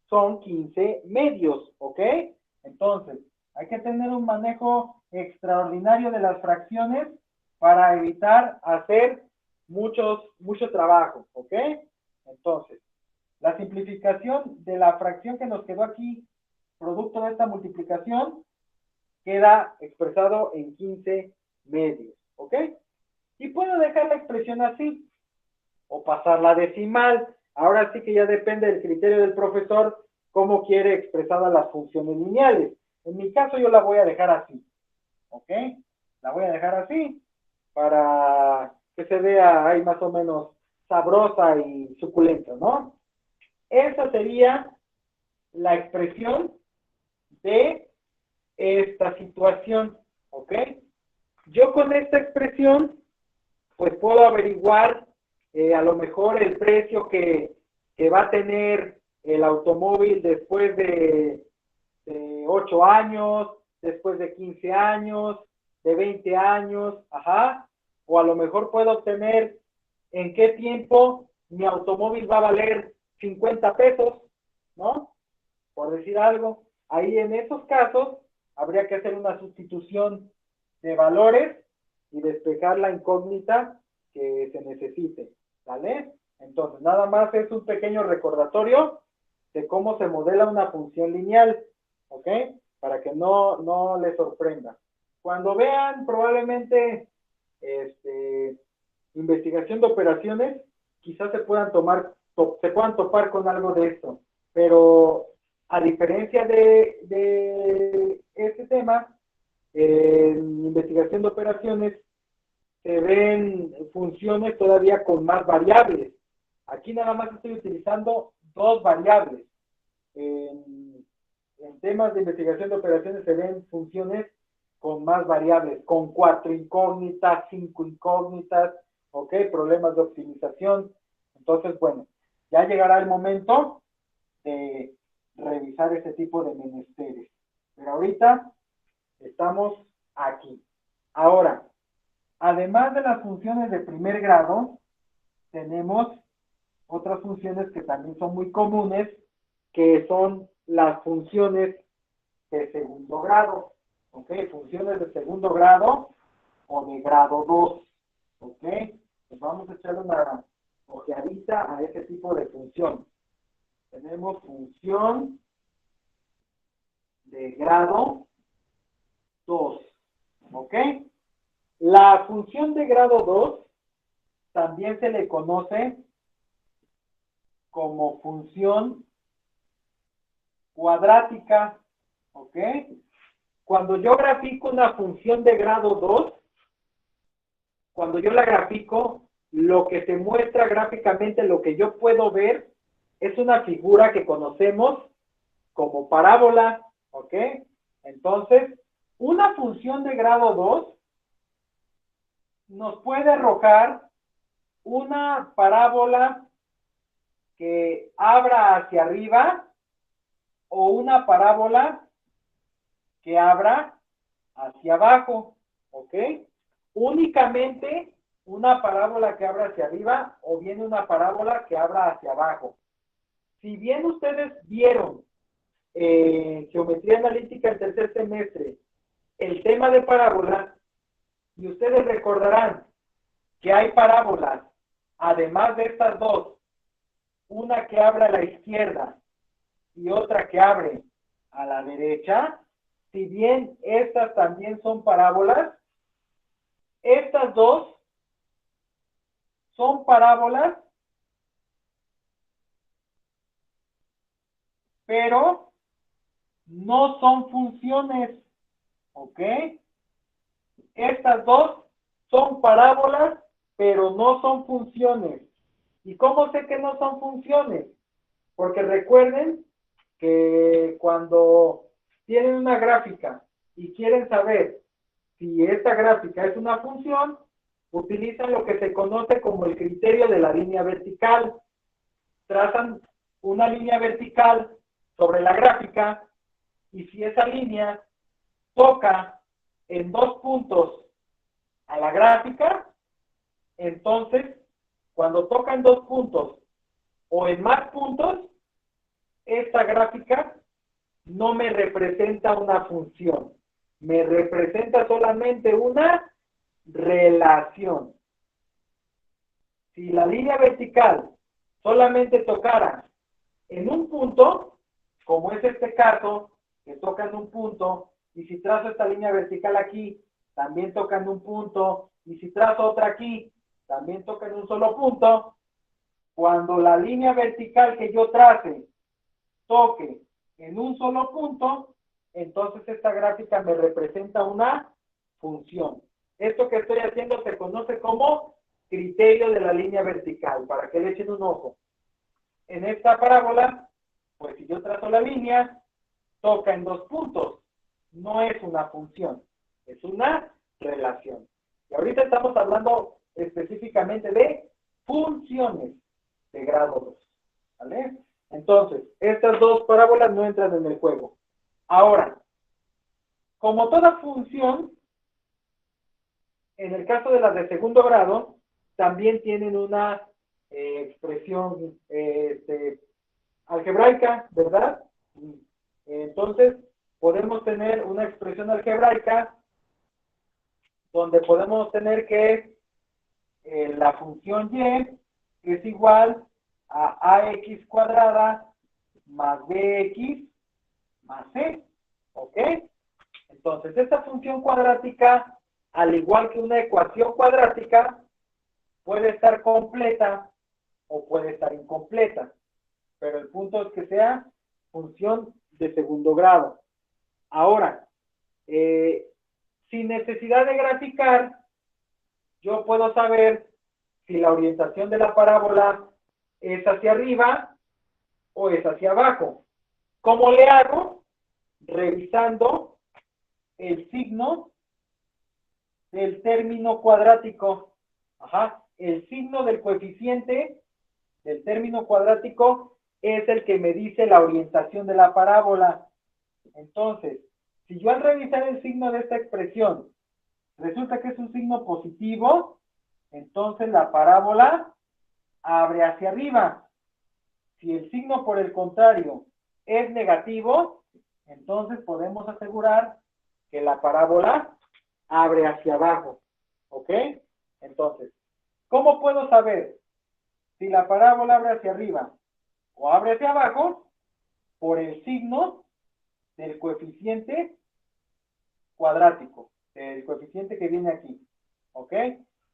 son 15 medios, ¿ok? Entonces, hay que tener un manejo extraordinario de las fracciones para evitar hacer mucho trabajo, ¿ok? Entonces, la simplificación de la fracción que nos quedó aquí, producto de esta multiplicación, queda expresado en 15 medios, ¿ok? Y puedo dejar la expresión así, o pasarla a decimal. Ahora sí que ya depende del criterio del profesor cómo quiere expresadas las funciones lineales. En mi caso yo la voy a dejar así, ¿ok? La voy a dejar así para que se vea ahí más o menos sabrosa y suculenta, ¿no? Esa sería la expresión de esta situación, ¿ok? Yo con esta expresión pues puedo averiguar a lo mejor el precio que va a tener el automóvil después de 8 años, después de 15 años, de 20 años, ajá, o a lo mejor puedo obtener en qué tiempo mi automóvil va a valer 50 pesos, ¿no? Por decir algo. Ahí en esos casos habría que hacer una sustitución de valores y despejar la incógnita que se necesite, ¿vale? Entonces, nada más es un pequeño recordatorio de cómo se modela una función lineal, ¿ok? Para que no les sorprenda. Cuando vean probablemente investigación de operaciones, quizás se puedan topar con algo de esto, pero a diferencia de este tema, en investigación de operaciones se ven funciones todavía con más variables. Aquí nada más estoy utilizando dos variables. En temas de investigación de operaciones se ven funciones con más variables, con 4 incógnitas, 5 incógnitas, ¿ok? Problemas de optimización. Entonces, bueno, ya llegará el momento de revisar ese tipo de menesteres. Pero ahorita estamos aquí. Ahora, además de las funciones de primer grado, tenemos otras funciones que también son muy comunes, que son las funciones de segundo grado, ¿ok? Funciones de segundo grado o de grado 2, ¿ok? Pues vamos a echarle una ojeadita a ese tipo de función. Tenemos función de grado 2, ¿ok? La función de grado 2 también se le conoce como función cuadrática, ¿ok? Cuando yo grafico una función de grado 2, cuando yo la grafico, lo que se muestra gráficamente, lo que yo puedo ver, es una figura que conocemos como parábola, ¿ok? Entonces, una función de grado 2 nos puede arrojar una parábola que abra hacia arriba o una parábola que abra hacia abajo, ¿ok? Únicamente una parábola que abra hacia arriba o bien una parábola que abra hacia abajo. Si bien ustedes vieron geometría analítica en tercer semestre el tema de parábolas, y ustedes recordarán que hay parábolas, además de estas dos, una que abre a la izquierda y otra que abre a la derecha, si bien estas también son parábolas, estas dos son parábolas, pero no son funciones, ¿ok? Estas dos son parábolas, pero no son funciones. ¿Y cómo sé que no son funciones? Porque recuerden que cuando tienen una gráfica y quieren saber si esta gráfica es una función, utilizan lo que se conoce como el criterio de la línea vertical. Trazan una línea vertical sobre la gráfica y si esa línea toca en dos puntos a la gráfica, entonces cuando toca en dos puntos o en más puntos, esta gráfica no me representa una función, me representa solamente una relación. Si la línea vertical solamente tocara en un punto, como es este caso, que toca en un punto, y si trazo esta línea vertical aquí, también toca en un punto, y si trazo otra aquí, también toca en un solo punto, cuando la línea vertical que yo trace toque en un solo punto, entonces esta gráfica me representa una función. Esto que estoy haciendo se conoce como criterio de la línea vertical, para que le echen un ojo. En esta parábola, pues si yo trazo la línea, toca en dos puntos. No es una función, es una relación. Y ahorita estamos hablando específicamente de funciones de grado 2. ¿Vale? Entonces, estas dos parábolas no entran en el juego. Ahora, como toda función, en el caso de las de segundo grado, también tienen una expresión algebraica, ¿verdad? Entonces, podemos tener una expresión algebraica donde podemos tener que la función y es igual a ax cuadrada más bx más c, ¿ok? Entonces, esta función cuadrática, al igual que una ecuación cuadrática, puede estar completa o puede estar incompleta, pero el punto es que sea función de segundo grado. Ahora, sin necesidad de graficar, yo puedo saber si la orientación de la parábola es hacia arriba o es hacia abajo. ¿Cómo le hago? Revisando el signo del término cuadrático. Ajá. El signo del coeficiente del término cuadrático es el que me dice la orientación de la parábola. Entonces, si yo al revisar el signo de esta expresión resulta que es un signo positivo, entonces la parábola abre hacia arriba. Si el signo, por el contrario, es negativo, entonces podemos asegurar que la parábola abre hacia abajo. ¿Ok? Entonces, ¿cómo puedo saber si la parábola abre hacia arriba o abre hacia abajo? Por el signo del coeficiente cuadrático, el coeficiente que viene aquí. ¿Ok?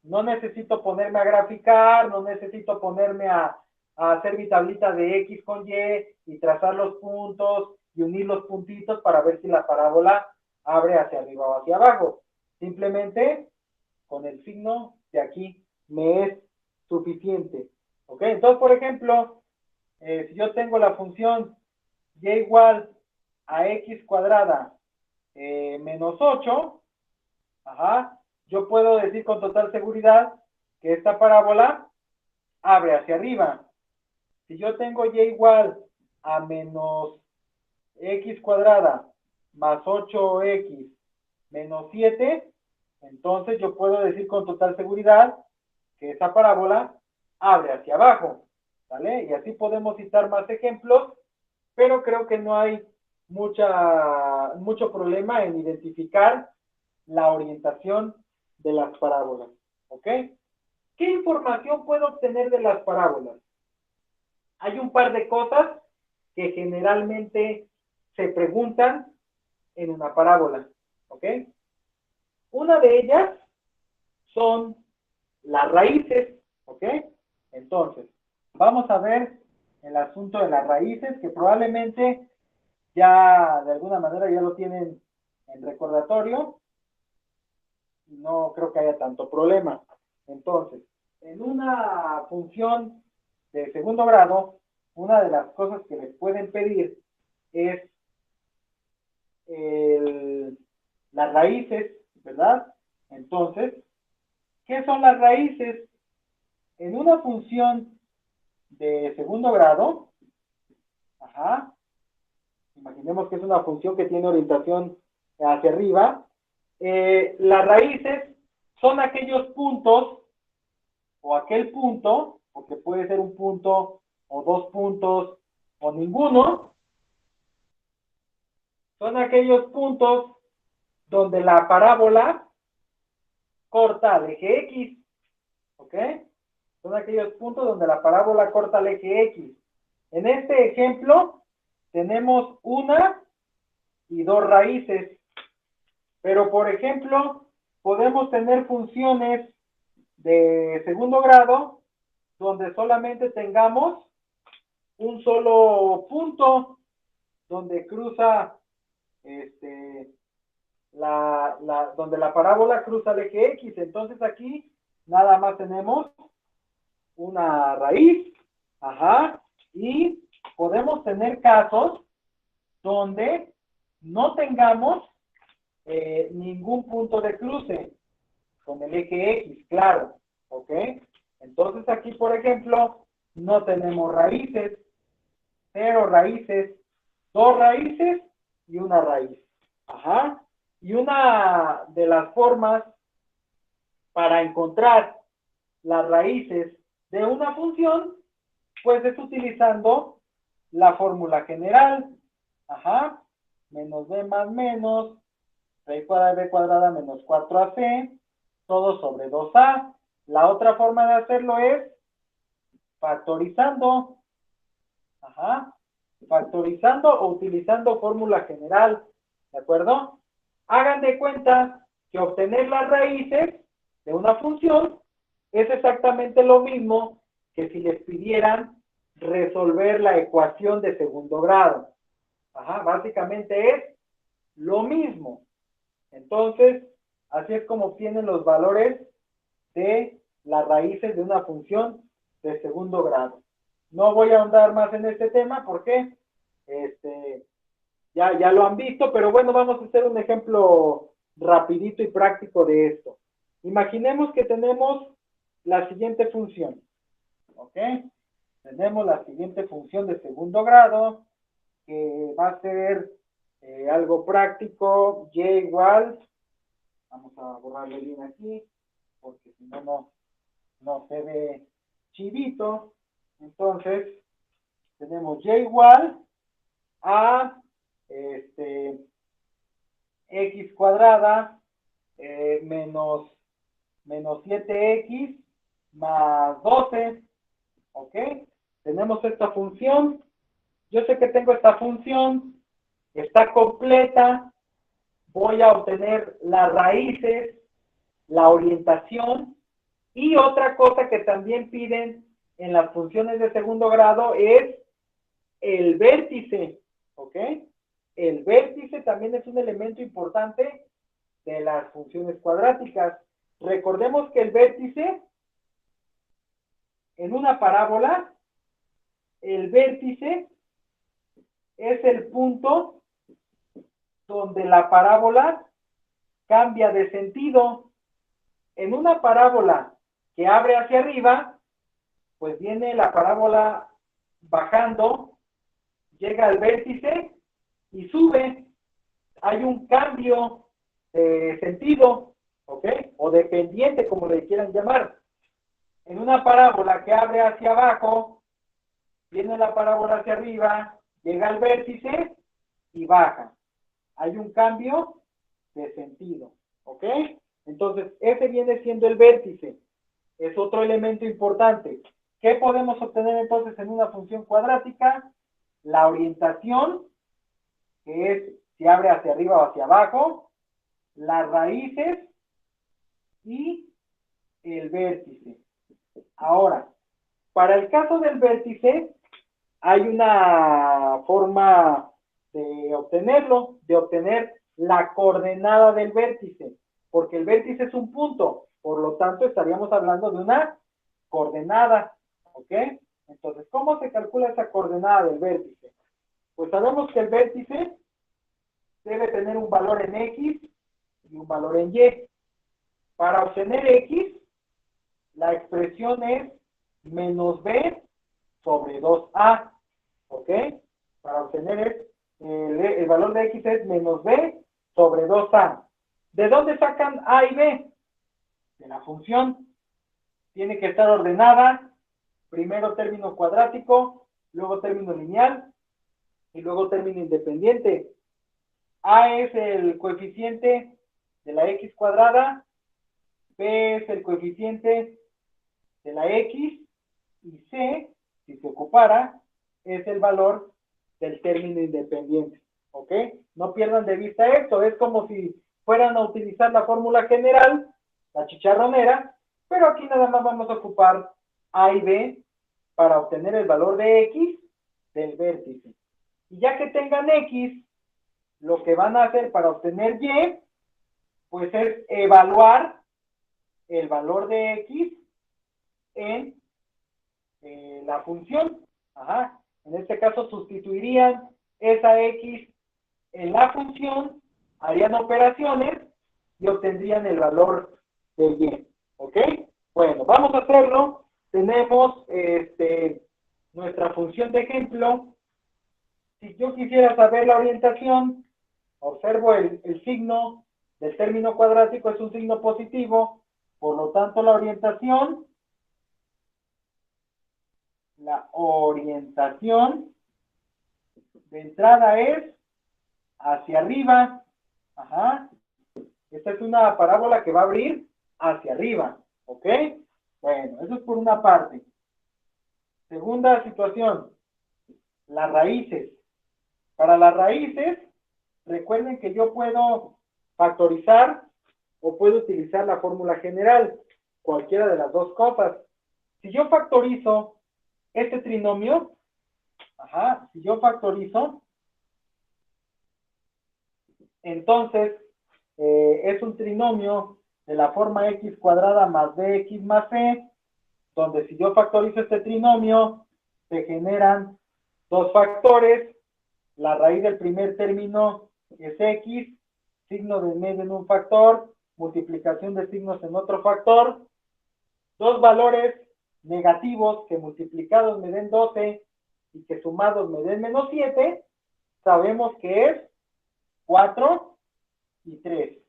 No necesito ponerme a graficar, no necesito ponerme a hacer mi tablita de X con y trazar los puntos y unir los puntitos para ver si la parábola abre hacia arriba o hacia abajo. Simplemente con el signo de aquí me es suficiente. ¿Ok? Entonces, por ejemplo, si yo tengo la función y igual a X cuadrada menos 8, ajá, yo puedo decir con total seguridad que esta parábola abre hacia arriba. Si yo tengo y igual a menos x cuadrada más 8x menos 7, entonces yo puedo decir con total seguridad que esa parábola abre hacia abajo, ¿vale? Y así podemos citar más ejemplos, pero creo que no hay mucho problema en identificar la orientación de las parábolas, ¿ok? ¿Qué información puedo obtener de las parábolas? hay un par de cosas que generalmente se preguntan en una parábola, ¿ok? Una de ellas son las raíces, ¿ok? Entonces, vamos a ver el asunto de las raíces, que probablemente ya de alguna manera ya lo tienen en recordatorio. No creo que haya tanto problema. Entonces, en una función de segundo grado, una de las cosas que les pueden pedir es las raíces, ¿verdad? Entonces, ¿qué son las raíces? En una función de segundo grado, imaginemos que es una función que tiene orientación hacia arriba, las raíces son aquellos puntos o aquel punto, porque puede ser un punto o dos puntos o ninguno, son aquellos puntos donde la parábola corta al eje X, ¿ok? Son aquellos puntos donde la parábola corta al eje X. En este ejemplo tenemos una y dos raíces, pero por ejemplo podemos tener funciones de segundo grado donde solamente tengamos un solo punto donde cruza donde la parábola cruza el eje X. Entonces aquí nada más tenemos una raíz, y podemos tener casos donde no tengamos ningún punto de cruce con el eje X, claro, ¿ok? Entonces aquí, por ejemplo, no tenemos raíces, 0 raíces, 2 raíces y una raíz. Y una de las formas para encontrar las raíces de una función, pues es utilizando la fórmula general. Menos b más menos, raíz cuadrada de b cuadrada menos 4ac, todo sobre 2a. La otra forma de hacerlo es factorizando. Factorizando o utilizando fórmula general, ¿de acuerdo? Hagan de cuenta que obtener las raíces de una función es exactamente lo mismo que si les pidieran resolver la ecuación de segundo grado. Básicamente es lo mismo. Entonces, así es como obtienen los valores de las raíces de una función de segundo grado. No voy a ahondar más en este tema porque ya lo han visto, pero bueno, vamos a hacer un ejemplo rapidito y práctico de esto. Imaginemos que tenemos la siguiente función, ¿ok? Tenemos la siguiente función de segundo grado, que va a ser algo práctico, y igual, vamos a borrarle bien aquí, porque si no, no se ve chivito. Entonces, tenemos y igual a x cuadrada menos 7x más 12, ¿ok? Tenemos esta función. Yo sé que tengo esta función, está completa, voy a obtener las raíces, la orientación, y otra cosa que también piden en las funciones de segundo grado es el vértice, ¿ok? El vértice también es un elemento importante de las funciones cuadráticas. Recordemos que el vértice en una parábola, el vértice es el punto donde la parábola cambia de sentido. En una parábola que abre hacia arriba, pues viene la parábola bajando, llega al vértice y sube. Hay un cambio de sentido, ¿ok? O de pendiente, como le quieran llamar. En una parábola que abre hacia abajo, viene la parábola hacia arriba, llega al vértice y baja. Hay un cambio de sentido, ¿ok? Entonces, ese viene siendo el vértice. Es otro elemento importante. ¿Qué podemos obtener entonces en una función cuadrática? La orientación, que es si abre hacia arriba o hacia abajo, las raíces y el vértice. Ahora, para el caso del vértice, hay una forma de obtenerlo, de obtener la coordenada del vértice, porque el vértice es un punto, por lo tanto estaríamos hablando de una coordenada, ¿ok? Entonces, ¿cómo se calcula esa coordenada del vértice? Pues sabemos que el vértice debe tener un valor en X y un valor en Y. Para obtener X, la expresión es menos B sobre 2A, ¿ok? Para obtener el valor de X es menos B sobre 2A. ¿De dónde sacan A y B? De la función. Tiene que estar ordenada, primero término cuadrático, luego término lineal y luego término independiente. A es el coeficiente de la X cuadrada, B es el coeficiente de la X y C, si se ocupara, es el valor del término independiente, ¿ok? No pierdan de vista esto, es como si fueran a utilizar la fórmula general, la chicharronera, pero aquí nada más vamos a ocupar A y B para obtener el valor de X del vértice. Y ya que tengan X, lo que van a hacer para obtener Y, pues es evaluar el valor de X en la función. Ajá. En este caso sustituirían esa X en la función, harían operaciones y obtendrían el valor de Y. ¿Ok? Bueno, vamos a hacerlo. Tenemos nuestra función de ejemplo. Si yo quisiera saber la orientación, observo el signo del término cuadrático, es un signo positivo, por lo tanto la orientación de entrada es hacia arriba. Ajá. Esta es una parábola que va a abrir hacia arriba. ¿Ok? Bueno, eso es por una parte. Segunda situación, las raíces. Para las raíces, recuerden que yo puedo factorizar o puedo utilizar la fórmula general, cualquiera de las dos cosas. Si yo factorizo este trinomio, si yo factorizo, entonces es un trinomio de la forma x cuadrada más bx más c, donde si yo factorizo este trinomio, se generan dos factores. La raíz del primer término es x, signo de medio en un factor, multiplicación de signos en otro factor, dos valores negativos que multiplicados me den 12 y que sumados me den menos 7, sabemos que es 4 y 3.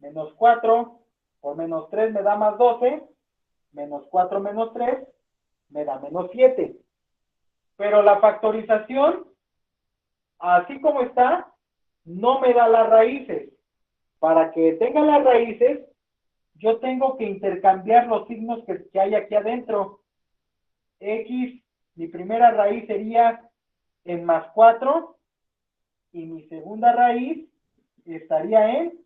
Menos 4 por menos 3 me da más 12, menos 4 menos 3 me da menos 7. Pero la factorización, así como está, no me da las raíces. Para que tenga las raíces, yo tengo que intercambiar los signos que hay aquí adentro. X, mi primera raíz sería en más 4 y mi segunda raíz estaría en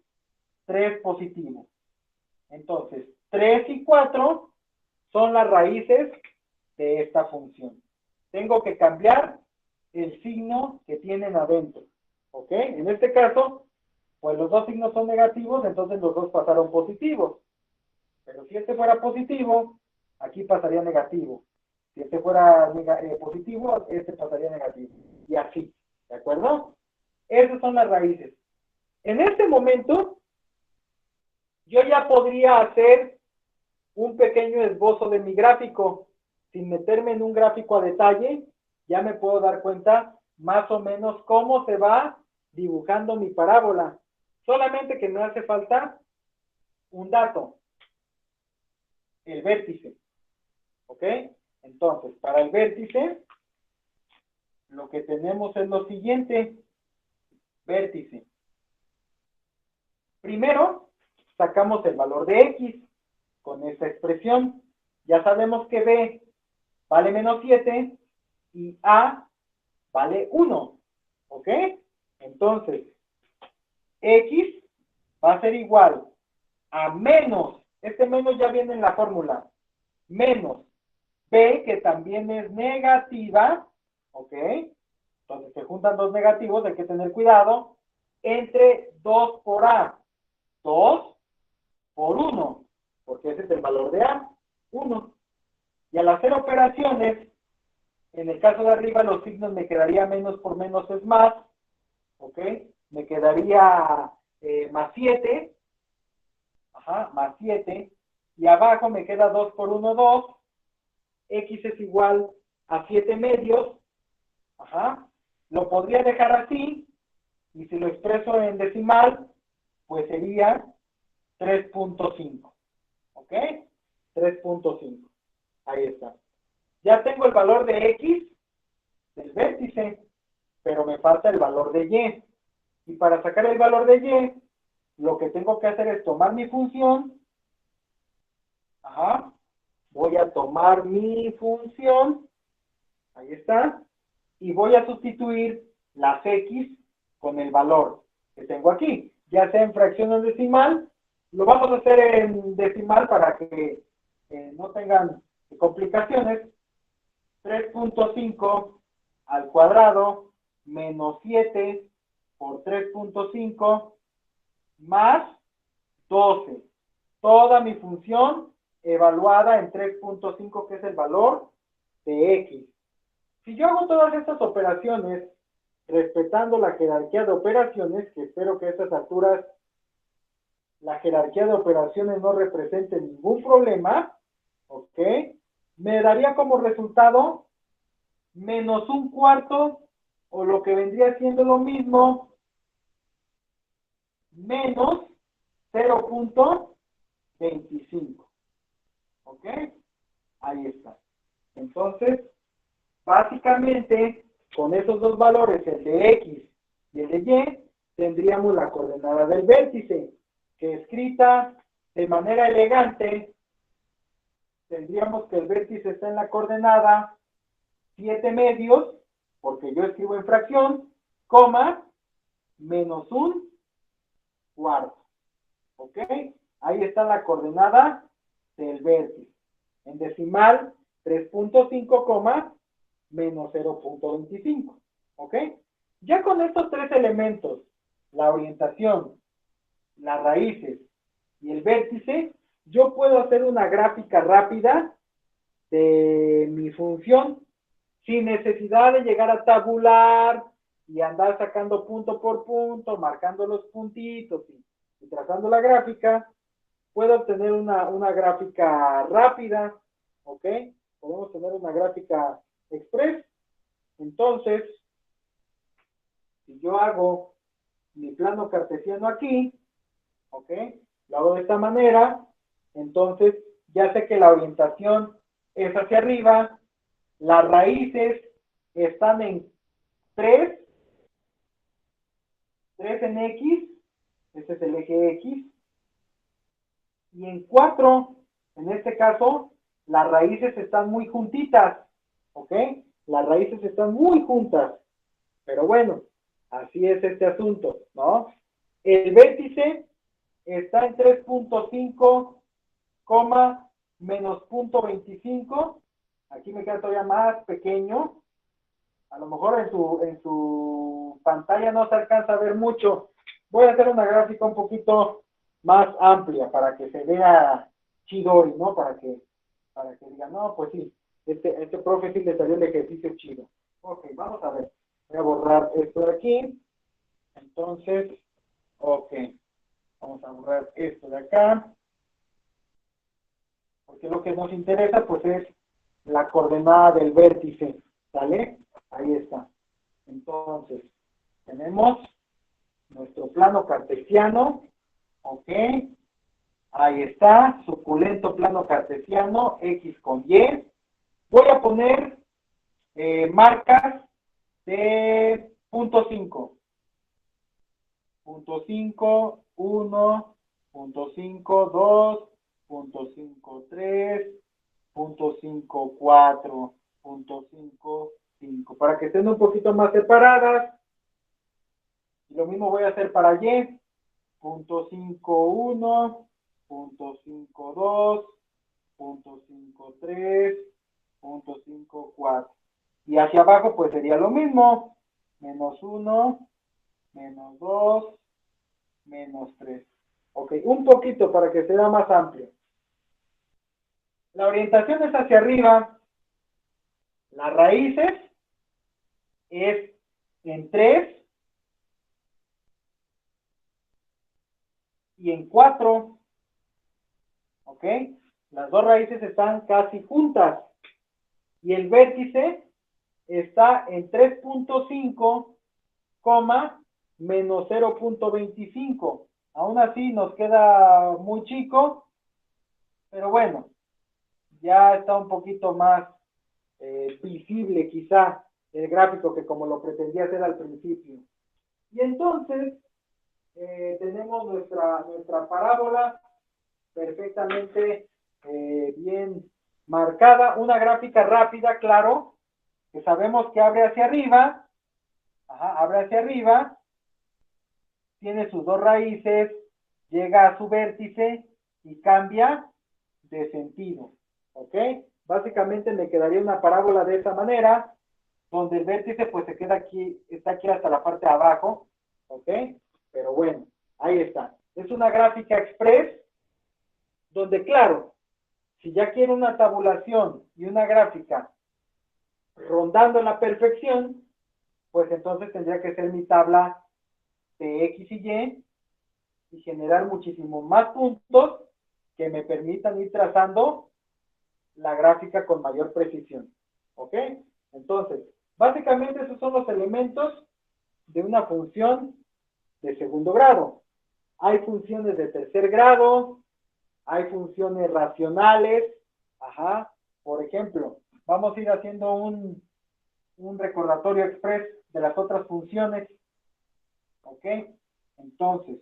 3 positivo. Entonces, 3 y 4 son las raíces de esta función. Tengo que cambiar el signo que tienen adentro. ¿Ok? En este caso, pues los dos signos son negativos, entonces los dos pasaron positivos. Pero si este fuera positivo, aquí pasaría negativo. Si este fuera positivo, este pasaría negativo. Y así, ¿de acuerdo? Esas son las raíces. En este momento, yo ya podría hacer un pequeño esbozo de mi gráfico. Sin meterme en un gráfico a detalle, ya me puedo dar cuenta más o menos cómo se va dibujando mi parábola. Solamente que me hace falta un dato. El vértice. ¿Ok? Entonces, para el vértice, lo que tenemos es lo siguiente. Vértice. Primero, sacamos el valor de X con esta expresión. Ya sabemos que B vale menos 7 y A vale 1. ¿Ok? Entonces, X va a ser igual a menos, este menos ya viene en la fórmula, menos B, que también es negativa, ¿ok? Entonces se juntan dos negativos, hay que tener cuidado, entre 2 por A, 2 por 1, porque ese es el valor de A, 1. Y al hacer operaciones, en el caso de arriba los signos me quedaría menos por menos es más, ¿ok? Me quedaría más 7, ajá, más 7, y abajo me queda 2 por 1, 2, X es igual a 7 medios, ajá, lo podría dejar así, y si lo expreso en decimal, pues sería 3.5, ¿ok? 3.5, ahí está. Ya tengo el valor de X del vértice, pero me falta el valor de Y. Y para sacar el valor de Y, lo que tengo que hacer es tomar mi función, ajá, voy a tomar mi función, ahí está, y voy a sustituir las X con el valor que tengo aquí, ya sea en fracción o en decimal. Lo vamos a hacer en decimal para que no tengan complicaciones. 3.5 al cuadrado menos 7 por 3.5 más 12. Toda mi función evaluada en 3.5, que es el valor de X. Si yo hago todas estas operaciones respetando la jerarquía de operaciones, que espero que a estas alturas la jerarquía de operaciones no represente ningún problema, ¿ok? Me daría como resultado menos un cuarto, o lo que vendría siendo lo mismo, menos 0.25. ¿Ok? Ahí está. Entonces, básicamente, con esos dos valores, el de X y el de Y, tendríamos la coordenada del vértice, que escrita de manera elegante, tendríamos que el vértice está en la coordenada 7 medios, porque yo escribo en fracción, coma, menos un cuarto. ¿Ok? Ahí está la coordenada del vértice. En decimal, 3.5, coma, menos 0.25. ¿Ok? Ya con estos tres elementos, la orientación, las raíces y el vértice, yo puedo hacer una gráfica rápida de mi función sin necesidad de llegar a tabular y andar sacando punto por punto, marcando los puntitos y trazando la gráfica. Puedo obtener una gráfica rápida, ¿ok? Podemos tener una gráfica express. Entonces, si yo hago mi plano cartesiano aquí, ¿ok? Lo hago de esta manera, entonces ya sé que la orientación es hacia arriba, las raíces están en 3 en X, este es el eje X, y en 4, en este caso, las raíces están muy juntitas, ¿ok? Las raíces están muy juntas, pero bueno, así es este asunto, ¿no? El vértice está en 3.5, menos 0.25, aquí me queda todavía más pequeño, a lo mejor en su pantalla no se alcanza a ver mucho. Voy a hacer una gráfica un poquito más amplia para que se vea chidori, ¿no? Para que digan, no, pues sí, este profe sí le salió el ejercicio chido. Ok, vamos a ver. Voy a borrar esto de aquí. Entonces, ok. Vamos a borrar esto de acá. Porque lo que nos interesa, pues, es la coordenada del vértice. ¿Sale? Ahí está. Entonces, tenemos nuestro plano cartesiano, ¿ok? Ahí está, suculento plano cartesiano, X con Y. Voy a poner marcas de punto 5. Punto 5, 1, punto 5, 2, punto 5, 3, punto 5, 4. .55, para que estén un poquito más separadas. Y lo mismo voy a hacer para Y, .51, .52, .53, .54. Y hacia abajo pues sería lo mismo, -1, -2, -3. Ok, un poquito para que sea más amplio. La orientación es hacia arriba. Las raíces es en 3 y en 4. ¿Ok? Las dos raíces están casi juntas. Y el vértice está en 3.5, menos 0.25. Aún así nos queda muy chico, pero bueno, ya está un poquito más visible quizá el gráfico que como lo pretendía hacer al principio. Y entonces tenemos nuestra parábola perfectamente bien marcada, una gráfica rápida, claro, que sabemos que abre hacia arriba, abre hacia arriba, tiene sus dos raíces, llega a su vértice y cambia de sentido, ¿ok? Básicamente me quedaría una parábola de esa manera, donde el vértice pues se queda aquí, está aquí hasta la parte de abajo, ¿ok? Pero bueno, ahí está. Es una gráfica express, donde claro, si ya quiero una tabulación y una gráfica rondando la perfección, pues entonces tendría que ser mi tabla de X y generar muchísimo más puntos que me permitan ir trazando la gráfica con mayor precisión. ¿Ok? Entonces, básicamente esos son los elementos de una función de segundo grado. Hay funciones de tercer grado, hay funciones racionales, por ejemplo, vamos a ir haciendo un recordatorio express de las otras funciones, ¿ok? Entonces,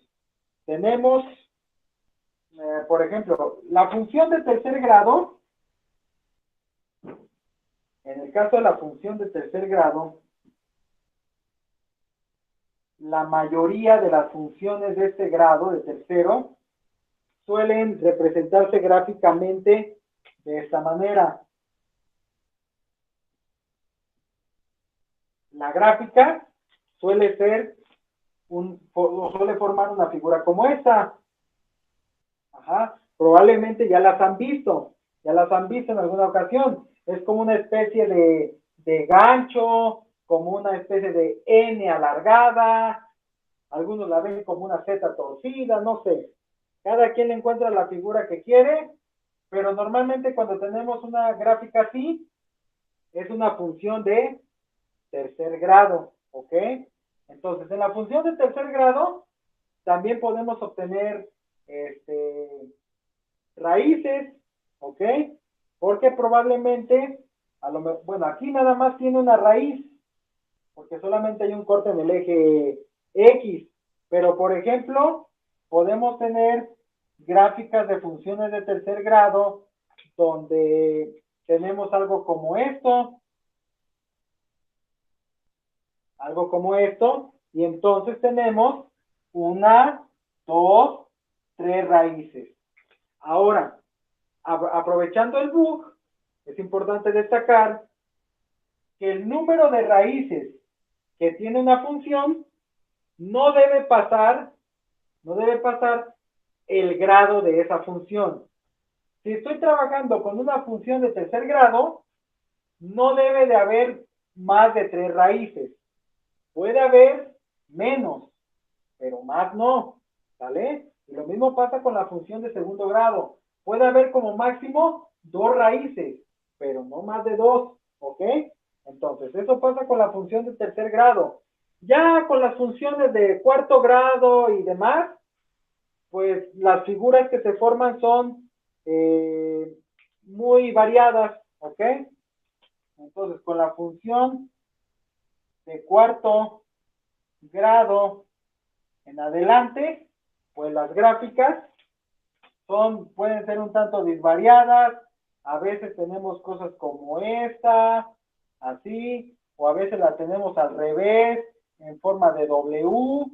tenemos, por ejemplo, la función de tercer grado. En el caso de la función de tercer grado, la mayoría de las funciones de este grado, de tercero, suelen representarse gráficamente de esta manera. La gráfica suele ser suele formar una figura como esta. Probablemente ya las han visto en alguna ocasión. Es como una especie de gancho, como una especie de N alargada, algunos la ven como una Z torcida, no sé. Cada quien encuentra la figura que quiere, pero normalmente cuando tenemos una gráfica así, es una función de tercer grado, ¿ok? Entonces, en la función de tercer grado, también podemos obtener raíces, ¿ok? Porque probablemente, bueno, aquí nada más tiene una raíz, porque solamente hay un corte en el eje X, pero por ejemplo, podemos tener gráficas de funciones de tercer grado, donde tenemos algo como esto, y entonces tenemos 1, 2, 3 raíces. Ahora, aprovechando el bug, es importante destacar que el número de raíces que tiene una función no debe pasar el grado de esa función. Si estoy trabajando con una función de tercer grado, no debe de haber más de 3 raíces. Puede haber menos, pero más no, ¿vale? Y lo mismo pasa con la función de segundo grado. Puede haber como máximo 2 raíces, pero no más de 2, ¿ok? Entonces, eso pasa con la función de tercer grado. Ya con las funciones de cuarto grado y demás, pues las figuras que se forman son muy variadas, ¿ok? Entonces, con la función de cuarto grado en adelante, pues las gráficas pueden ser un tanto disvariadas. A veces tenemos cosas como esta, así, o a veces la tenemos al revés, en forma de W,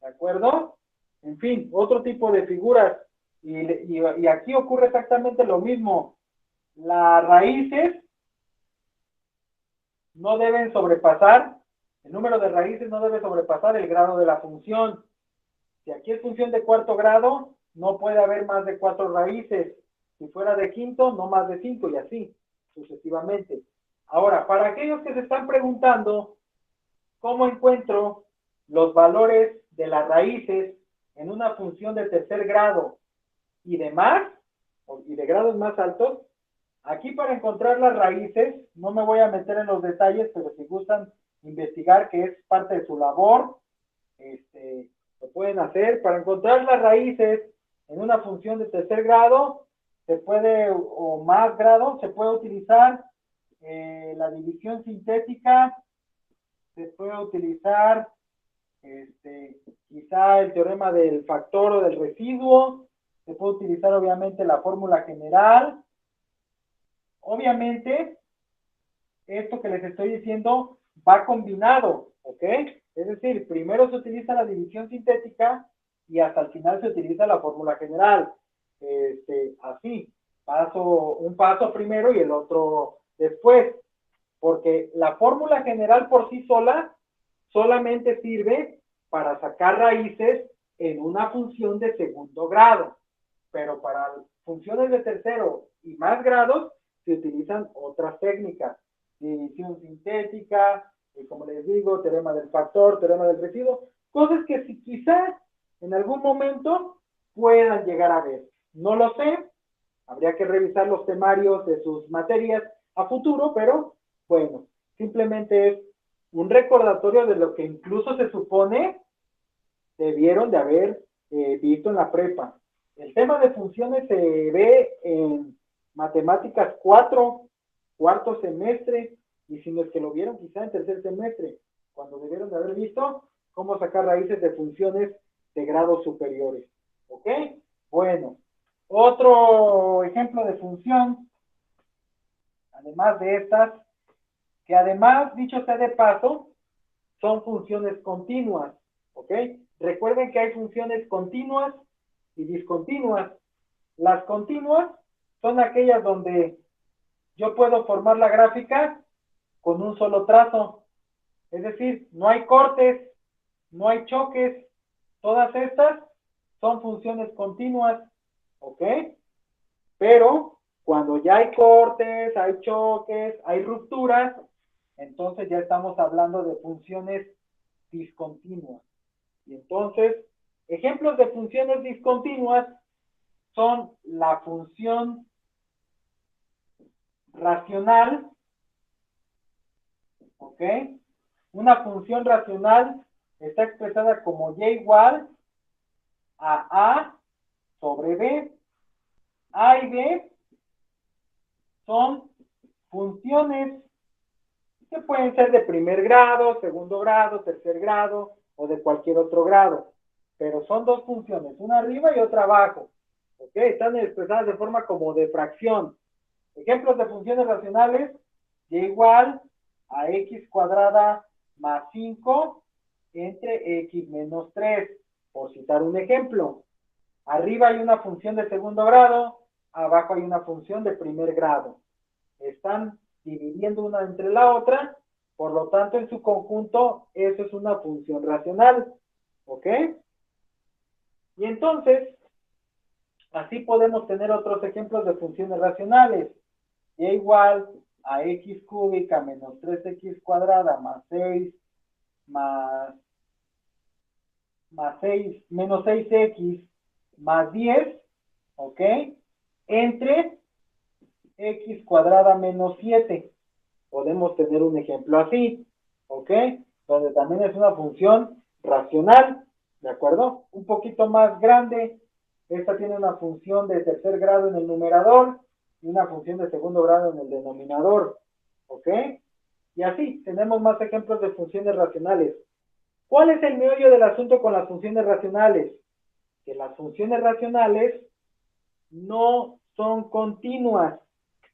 ¿de acuerdo? En fin, otro tipo de figuras. Y aquí ocurre exactamente lo mismo. Las raíces no deben sobrepasar, el número de raíces no debe sobrepasar el grado de la función. Si aquí es función de cuarto grado, no puede haber más de 4 raíces. Si fuera de quinto, no más de 5 y así, sucesivamente. Ahora, para aquellos que se están preguntando cómo encuentro los valores de las raíces en una función de tercer grado y de más, y de grados más altos, aquí para encontrar las raíces, no me voy a meter en los detalles, pero si gustan investigar, que es parte de su labor, lo pueden hacer. Para encontrar las raíces en una función de tercer grado, se puede, o más grado, se puede utilizar la división sintética, se puede utilizar quizá el teorema del factor o del residuo, se puede utilizar obviamente la fórmula general. Obviamente, esto que les estoy diciendo va combinado, ¿ok? Es decir, primero se utiliza la división sintética y hasta el final se utiliza la fórmula general. Así, un paso primero y el otro después, porque la fórmula general por sí sola solamente sirve para sacar raíces en una función de segundo grado, pero para funciones de tercero y más grados se utilizan otras técnicas, división sintética, como les digo, teorema del factor, teorema del residuo, cosas que si quizás en algún momento puedan llegar a ver. No lo sé, habría que revisar los temarios de sus materias a futuro, pero bueno, simplemente es un recordatorio de lo que incluso se supone debieron de haber visto en la prepa. El tema de funciones se ve en matemáticas 4, cuarto semestre, y si no es que lo vieron quizá en tercer semestre, cuando debieron de haber visto cómo sacar raíces de funciones de grados superiores. ¿Ok? Bueno, otro ejemplo de función, además de estas, que además, dicho sea de paso, son funciones continuas. ¿Ok? Recuerden que hay funciones continuas y discontinuas. Las continuas son aquellas donde yo puedo formar la gráfica con un solo trazo. Es decir, no hay cortes, no hay choques. Todas estas son funciones continuas. ¿Ok? Pero cuando ya hay cortes, hay choques, hay rupturas, entonces ya estamos hablando de funciones discontinuas. Y entonces, ejemplos de funciones discontinuas son la función racional, ¿ok? Una función racional está expresada como y igual a sobre b. A y b son funciones que pueden ser de primer grado, segundo grado, tercer grado o de cualquier otro grado. Pero son dos funciones, una arriba y otra abajo. ¿Ok? Están expresadas de forma como de fracción. Ejemplos de funciones racionales, y igual a x cuadrada más 5 entre x menos 3, por citar un ejemplo. Arriba hay una función de segundo grado, abajo hay una función de primer grado. Están dividiendo una entre la otra, por lo tanto en su conjunto eso es una función racional. ¿Ok? Y entonces, así podemos tener otros ejemplos de funciones racionales. Y igual a x cúbica menos 3x cuadrada más 6 más 6 menos 6x más 10, ¿ok? Entre x cuadrada menos 7. Podemos tener un ejemplo así, ¿ok? Donde también es una función racional, ¿de acuerdo? Un poquito más grande. Esta tiene una función de tercer grado en el numerador y una función de segundo grado en el denominador, ¿ok? Y así, tenemos más ejemplos de funciones racionales. ¿Cuál es el meollo del asunto con las funciones racionales? Que las funciones racionales no son continuas.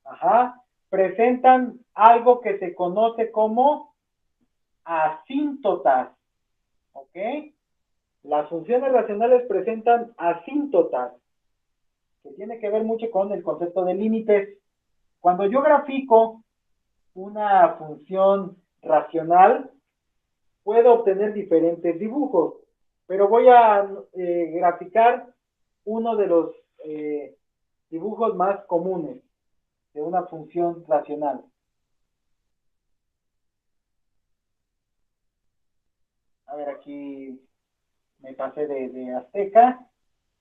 Ajá. presentan algo que se conoce como asíntotas, ¿ok? Las funciones racionales presentan asíntotas, que tiene que ver mucho con el concepto de límites. Cuando yo grafico una función racional, puedo obtener diferentes dibujos, pero voy a graficar uno de los dibujos más comunes de una función racional. A ver, aquí me pasé de azteca.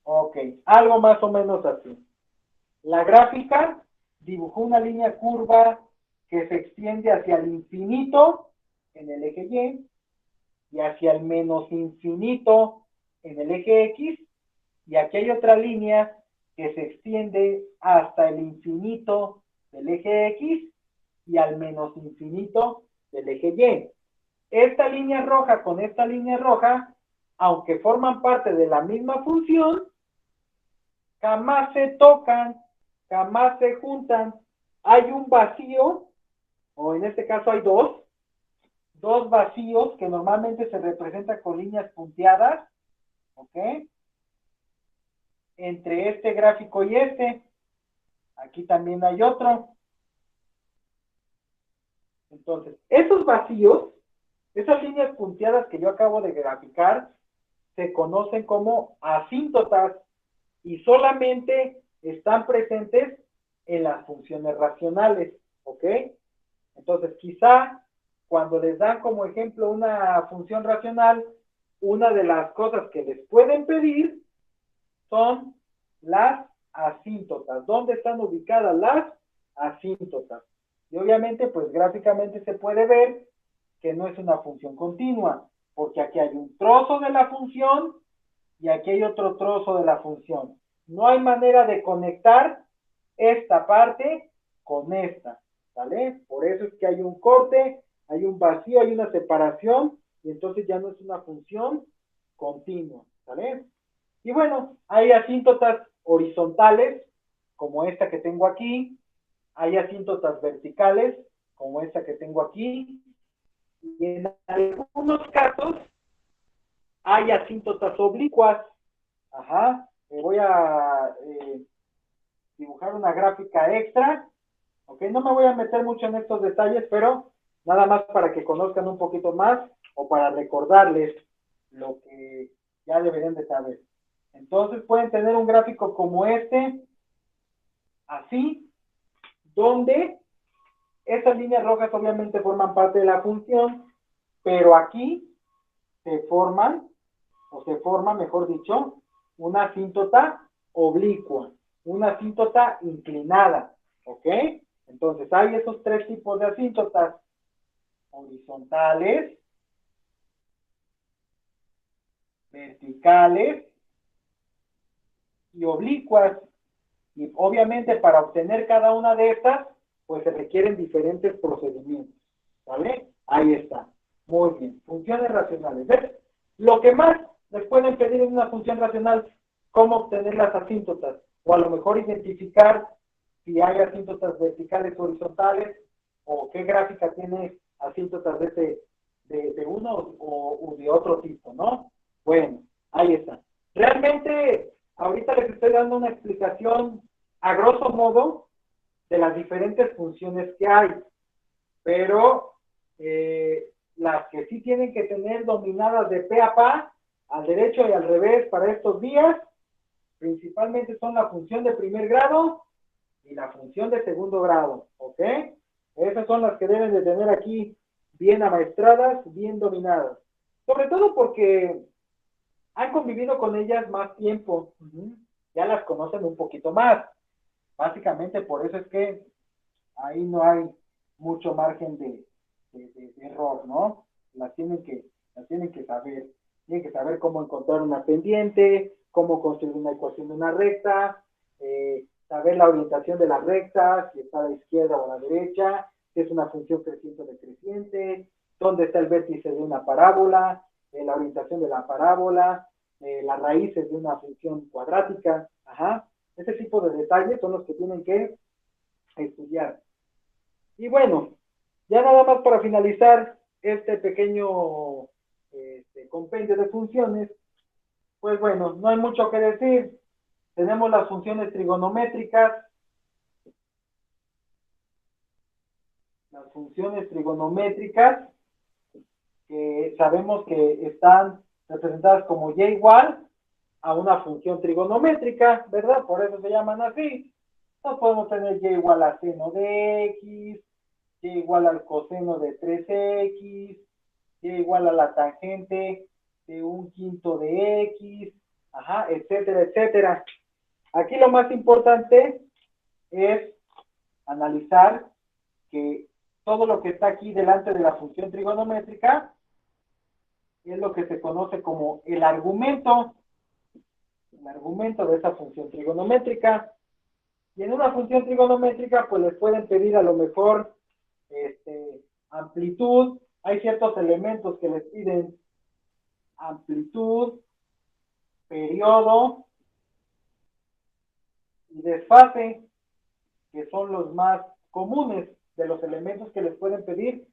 Ok, algo más o menos así. La gráfica dibujó una línea curva que se extiende hacia el infinito en el eje y hacia el menos infinito en el eje X, y aquí hay otra línea que se extiende hasta el infinito del eje X y al menos infinito del eje Y. Esta línea roja con esta línea roja, aunque forman parte de la misma función, jamás se tocan, jamás se juntan. Hay un vacío, o en este caso hay dos vacíos que normalmente se representan con líneas punteadas, ¿ok? Entre este gráfico y este. Aquí también hay otro. Entonces, esos vacíos, esas líneas punteadas que yo acabo de graficar, se conocen como asíntotas y solamente están presentes en las funciones racionales, ¿ok? Entonces, quizá cuando les dan como ejemplo una función racional, una de las cosas que les pueden pedir son las asíntotas. ¿Dónde están ubicadas las asíntotas? Y obviamente, pues gráficamente se puede ver que no es una función continua, porque aquí hay un trozo de la función y aquí hay otro trozo de la función. No hay manera de conectar esta parte con esta, ¿vale? Por eso es que hay un corte, hay un vacío, hay una separación, y entonces ya no es una función continua, ¿vale? Y bueno, hay asíntotas horizontales, como esta que tengo aquí, hay asíntotas verticales, como esta que tengo aquí, y en algunos casos hay asíntotas oblicuas. Ajá, voy a dibujar una gráfica extra, ok, no me voy a meter mucho en estos detalles, pero nada más para que conozcan un poquito más o para recordarles lo que ya deberían de saber. Entonces pueden tener un gráfico como este, así, donde esas líneas rojas obviamente forman parte de la función, pero aquí se forman, o se forma, mejor dicho, una asíntota oblicua, una asíntota inclinada, ¿ok? Entonces hay esos tres tipos de asíntotas: horizontales, verticales y oblicuas. Y obviamente para obtener cada una de estas, pues se requieren diferentes procedimientos, ¿vale? Ahí está. Muy bien. Funciones racionales. ¿Ves? Lo que más les pueden pedir en una función racional, cómo obtener las asíntotas, o a lo mejor identificar si hay asíntotas verticales o horizontales, o qué gráfica tiene asíntotas de uno o de otro tipo, ¿no? Bueno, ahí está. Realmente, ahorita les estoy dando una explicación a grosso modo de las diferentes funciones que hay, pero las que sí tienen que tener dominadas de pe a pa, al derecho y al revés para estos días, principalmente son la función de primer grado y la función de segundo grado, ¿ok? Esas son las que deben de tener aquí bien amaestradas, bien dominadas. Sobre todo porque han convivido con ellas más tiempo, ya las conocen un poquito más. Básicamente por eso es que ahí no hay mucho margen de error, ¿no? Tienen que saber. Tienen que saber cómo encontrar una pendiente, cómo construir una ecuación de una recta, saber la orientación de la recta, si está a la izquierda o a la derecha, si es una función creciente o decreciente, dónde está el vértice de una parábola, la orientación de la parábola, las raíces de una función cuadrática, ajá. Ese tipo de detalles son los que tienen que estudiar. Y bueno, ya nada más para finalizar este pequeño compendio de funciones, pues bueno, no hay mucho que decir. Tenemos las funciones trigonométricas. Las funciones trigonométricas que sabemos que están representadas como y igual a una función trigonométrica, ¿verdad? Por eso se llaman así. No podemos tener y igual a seno de x, y igual al coseno de 3x, y igual a la tangente de 1/5 de x, ajá, etcétera, etcétera. Aquí lo más importante es analizar que todo lo que está aquí delante de la función trigonométrica es lo que se conoce como el argumento de esa función trigonométrica. Y en una función trigonométrica, pues les pueden pedir a lo mejor amplitud. Hay ciertos elementos que les piden amplitud, periodo y desfase, que son los más comunes de los elementos que les pueden pedir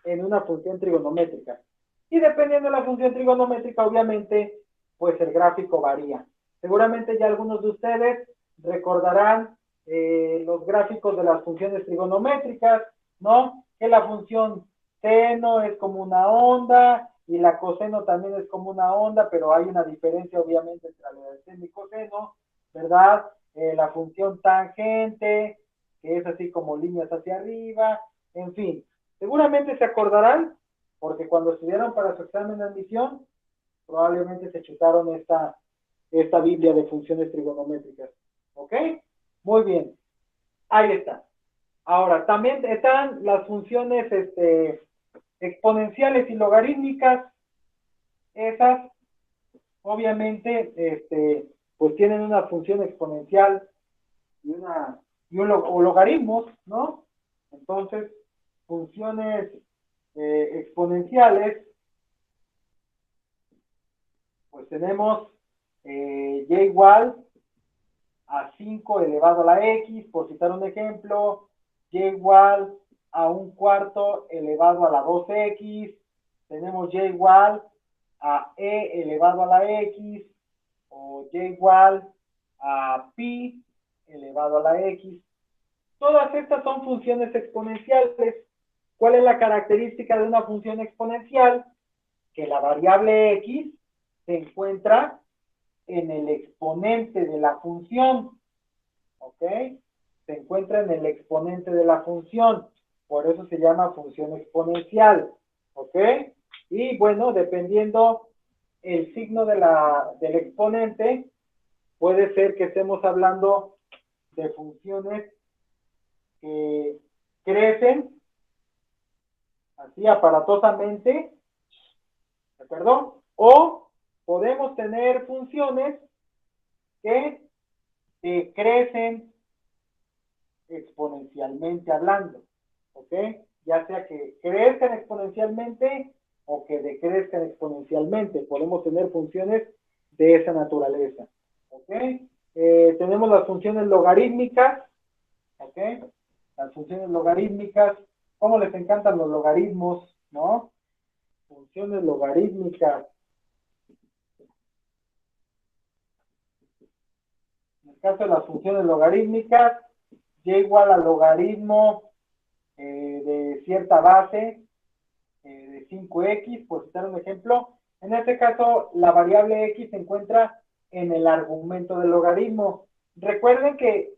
en una función trigonométrica. Y dependiendo de la función trigonométrica, obviamente, pues el gráfico varía. Seguramente ya algunos de ustedes recordarán los gráficos de las funciones trigonométricas, ¿no? Que la función seno es como una onda y la coseno también es como una onda, pero hay una diferencia obviamente entre la seno y coseno, ¿verdad? La función tangente, que es así como líneas hacia arriba, en fin. Seguramente se acordarán, porque cuando estudiaron para su examen de admisión, probablemente se chutaron esta Biblia de funciones trigonométricas. ¿Ok? Muy bien. Ahí está. Ahora, también están las funciones exponenciales y logarítmicas. Esas, obviamente, pues tienen una función exponencial y o logaritmos, ¿no? Entonces, funciones exponenciales, pues tenemos y igual a 5 elevado a la x, por citar un ejemplo, y igual a 1/4 elevado a la 2x, tenemos y igual a e elevado a la x, o y igual a pi elevado a la x. Todas estas son funciones exponenciales. ¿Cuál es la característica de una función exponencial? Que la variable x se encuentra en el exponente de la función, ¿ok? Se encuentra en el exponente de la función, por eso se llama función exponencial, ¿ok? Y bueno, dependiendo el signo del exponente, puede ser que estemos hablando de funciones que crecen así aparatosamente, ¿de acuerdo? O podemos tener funciones que crecen exponencialmente hablando, ¿ok? Ya sea que crezcan exponencialmente o que decrezcan exponencialmente. Podemos tener funciones de esa naturaleza, ¿ok? Tenemos las funciones logarítmicas, ¿ok? Las funciones logarítmicas, ¿cómo les encantan los logaritmos, no? Funciones logarítmicas. En el caso de las funciones logarítmicas, y igual al logaritmo de cierta base de 5x, por citar un ejemplo. En este caso, la variable x se encuentra en el argumento del logaritmo. Recuerden que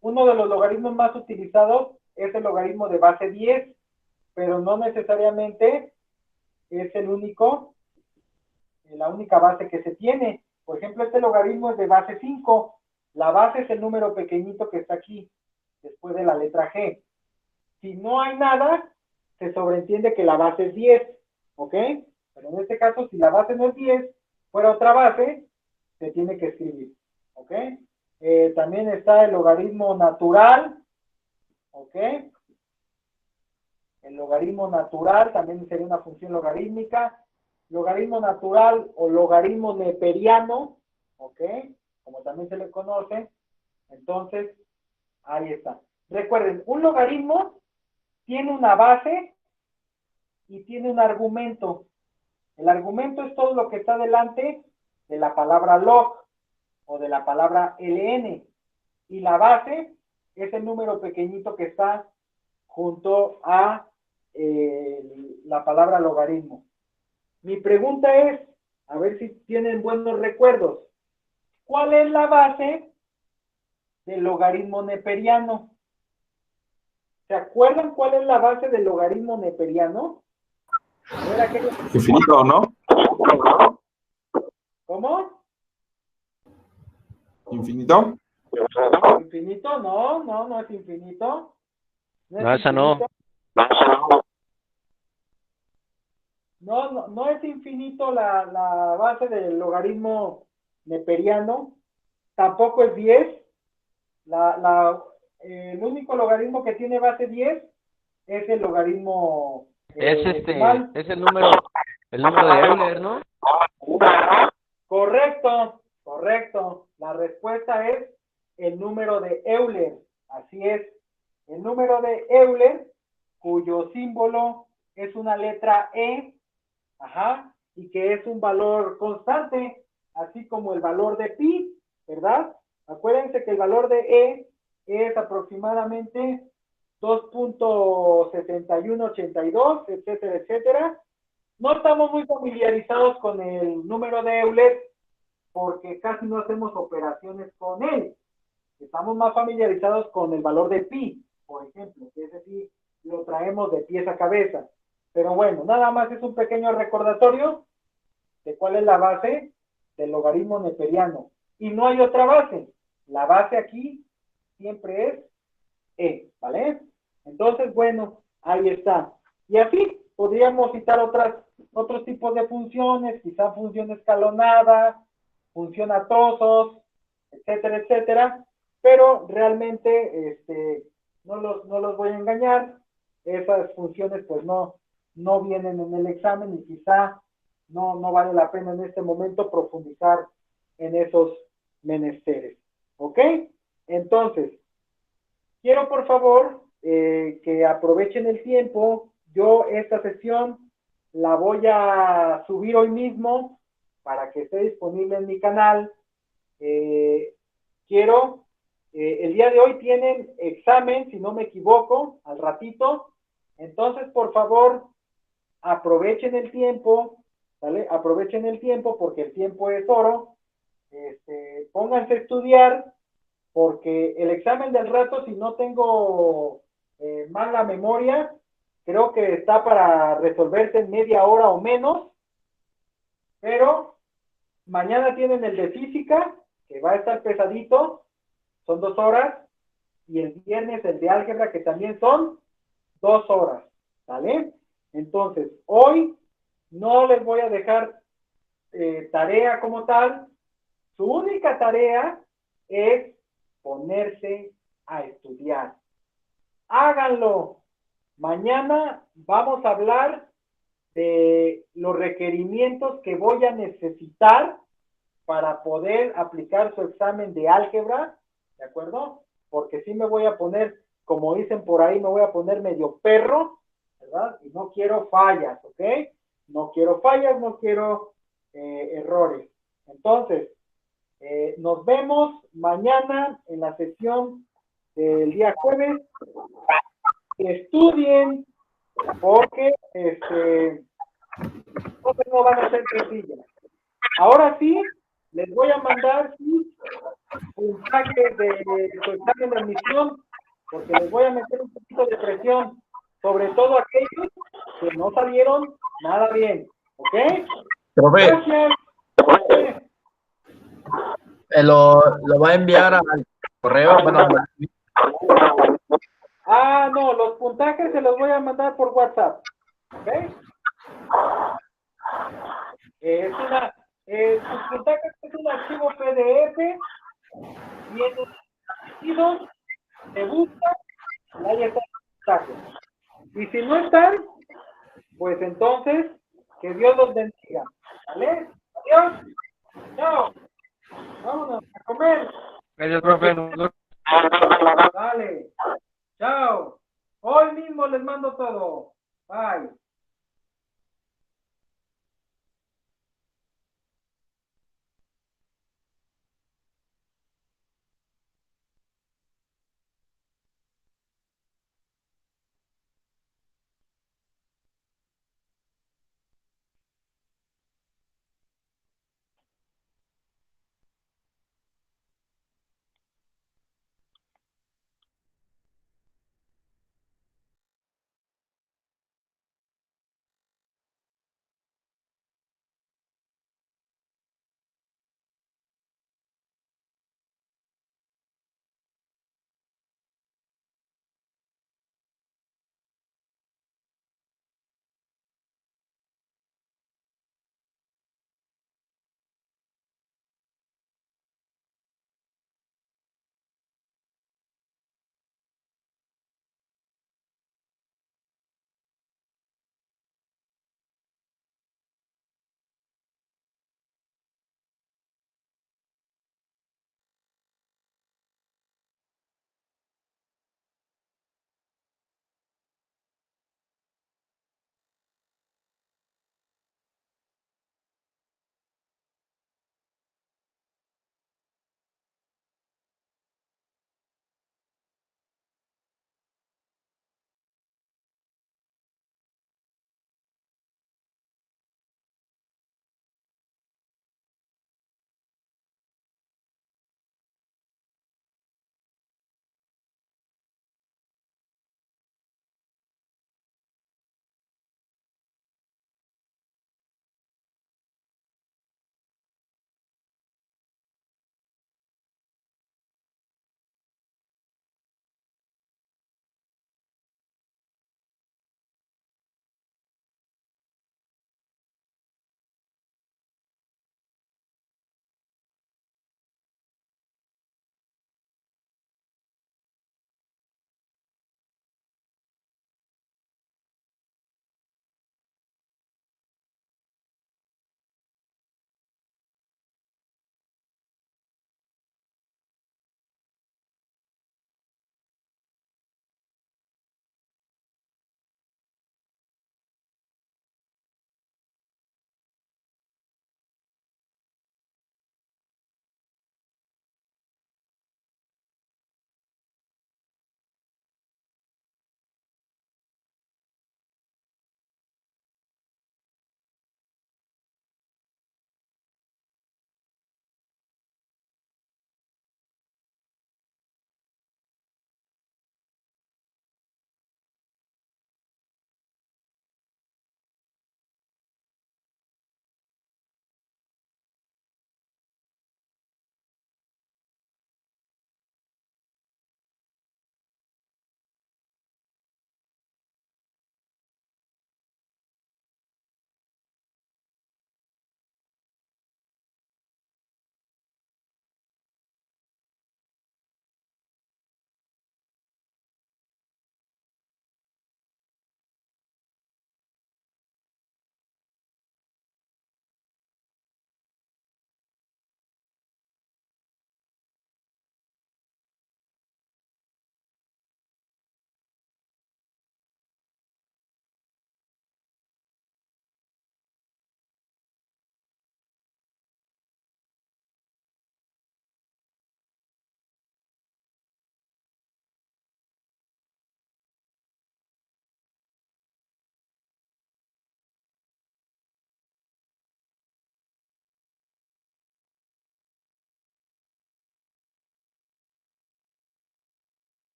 uno de los logaritmos más utilizados es el logaritmo de base 10, pero no necesariamente es la única base que se tiene. Por ejemplo, este logaritmo es de base 5. La base es el número pequeñito que está aquí, después de la letra G. Si no hay nada, se sobreentiende que la base es 10, ¿ok? Pero en este caso, si la base no es 10, fuera otra base, se tiene que escribir, ¿ok? También está el logaritmo natural, ¿ok? El logaritmo natural también sería una función logarítmica. Logaritmo natural o logaritmo neperiano, ¿ok? Como también se le conoce. Entonces, ahí está. Recuerden, un logaritmo tiene una base y tiene un argumento. El argumento es todo lo que está delante de la palabra log o de la palabra ln. Y la base es el número pequeñito que está junto a la palabra logaritmo. Mi pregunta es, a ver si tienen buenos recuerdos, ¿cuál es la base del logaritmo neperiano? ¿Se acuerdan cuál es la base del logaritmo neperiano? Infinito, ¿no? ¿Cómo? Infinito. ¿Infinito? No, no es infinito. No, esa no. No es infinito la base del logaritmo neperiano. Tampoco es 10. El único logaritmo que tiene base 10 es el logaritmo decimal. Es el número de Euler, ¿no? Correcto. La respuesta es el número de Euler. Así es. El número de Euler, cuyo símbolo es una letra E, y que es un valor constante, así como el valor de pi, ¿verdad? Acuérdense que el valor de E es aproximadamente 2.7182, etcétera, etcétera. No estamos muy familiarizados con el número de Euler porque casi no hacemos operaciones con él. Estamos más familiarizados con el valor de pi, por ejemplo, que ese sí lo traemos de pies a cabeza. Pero bueno, nada más es un pequeño recordatorio de cuál es la base del logaritmo neperiano. Y no hay otra base. La base aquí siempre es E, ¿vale? Entonces, bueno, ahí está. Y así podríamos citar otros tipos de funciones, quizá función escalonada, función a trozos, etcétera, etcétera. Pero realmente no los voy a engañar. Esas funciones pues no vienen en el examen y quizá no vale la pena en este momento profundizar en esos menesteres. ¿Ok? Entonces, quiero por favor que aprovechen el tiempo. Yo esta sesión la voy a subir hoy mismo para que esté disponible en mi canal. Quiero, el día de hoy tienen examen, si no me equivoco, al ratito. Entonces, por favor, aprovechen el tiempo, ¿vale? Aprovechen el tiempo porque el tiempo es oro. Pónganse a estudiar porque el examen del rato, si no tengo mal la memoria, creo que está para resolverse en media hora o menos, pero mañana tienen el de física, que va a estar pesadito, son 2 horas, y el viernes el de álgebra, que también son 2 horas, ¿vale? Entonces, hoy no les voy a dejar tarea como tal. Su única tarea es ponerse a estudiar. Háganlo. Mañana vamos a hablar de los requerimientos que voy a necesitar para poder aplicar su examen de álgebra, ¿de acuerdo? Porque sí me voy a poner, como dicen por ahí, me voy a poner medio perro, ¿verdad? Y no quiero fallas, ¿ok? No quiero fallas, no quiero errores. Entonces, nos vemos mañana en la sesión del día jueves. Estudien, porque no van a ser sencillas. Ahora sí, les voy a mandar puntajes de su examen de admisión, porque les voy a meter un poquito de presión, sobre todo aquellos que no salieron nada bien, ¿ok? Profe, Gracias. lo va a enviar al correo. Bueno, No, los puntajes se los voy a mandar por WhatsApp, ¿ok? Sus puntajes es un archivo PDF, viene traducido, se busca, y ahí están los puntajes. Y si no están, pues entonces, que Dios los bendiga, ¿vale? Adiós, chao, vámonos a comer. Gracias, profe.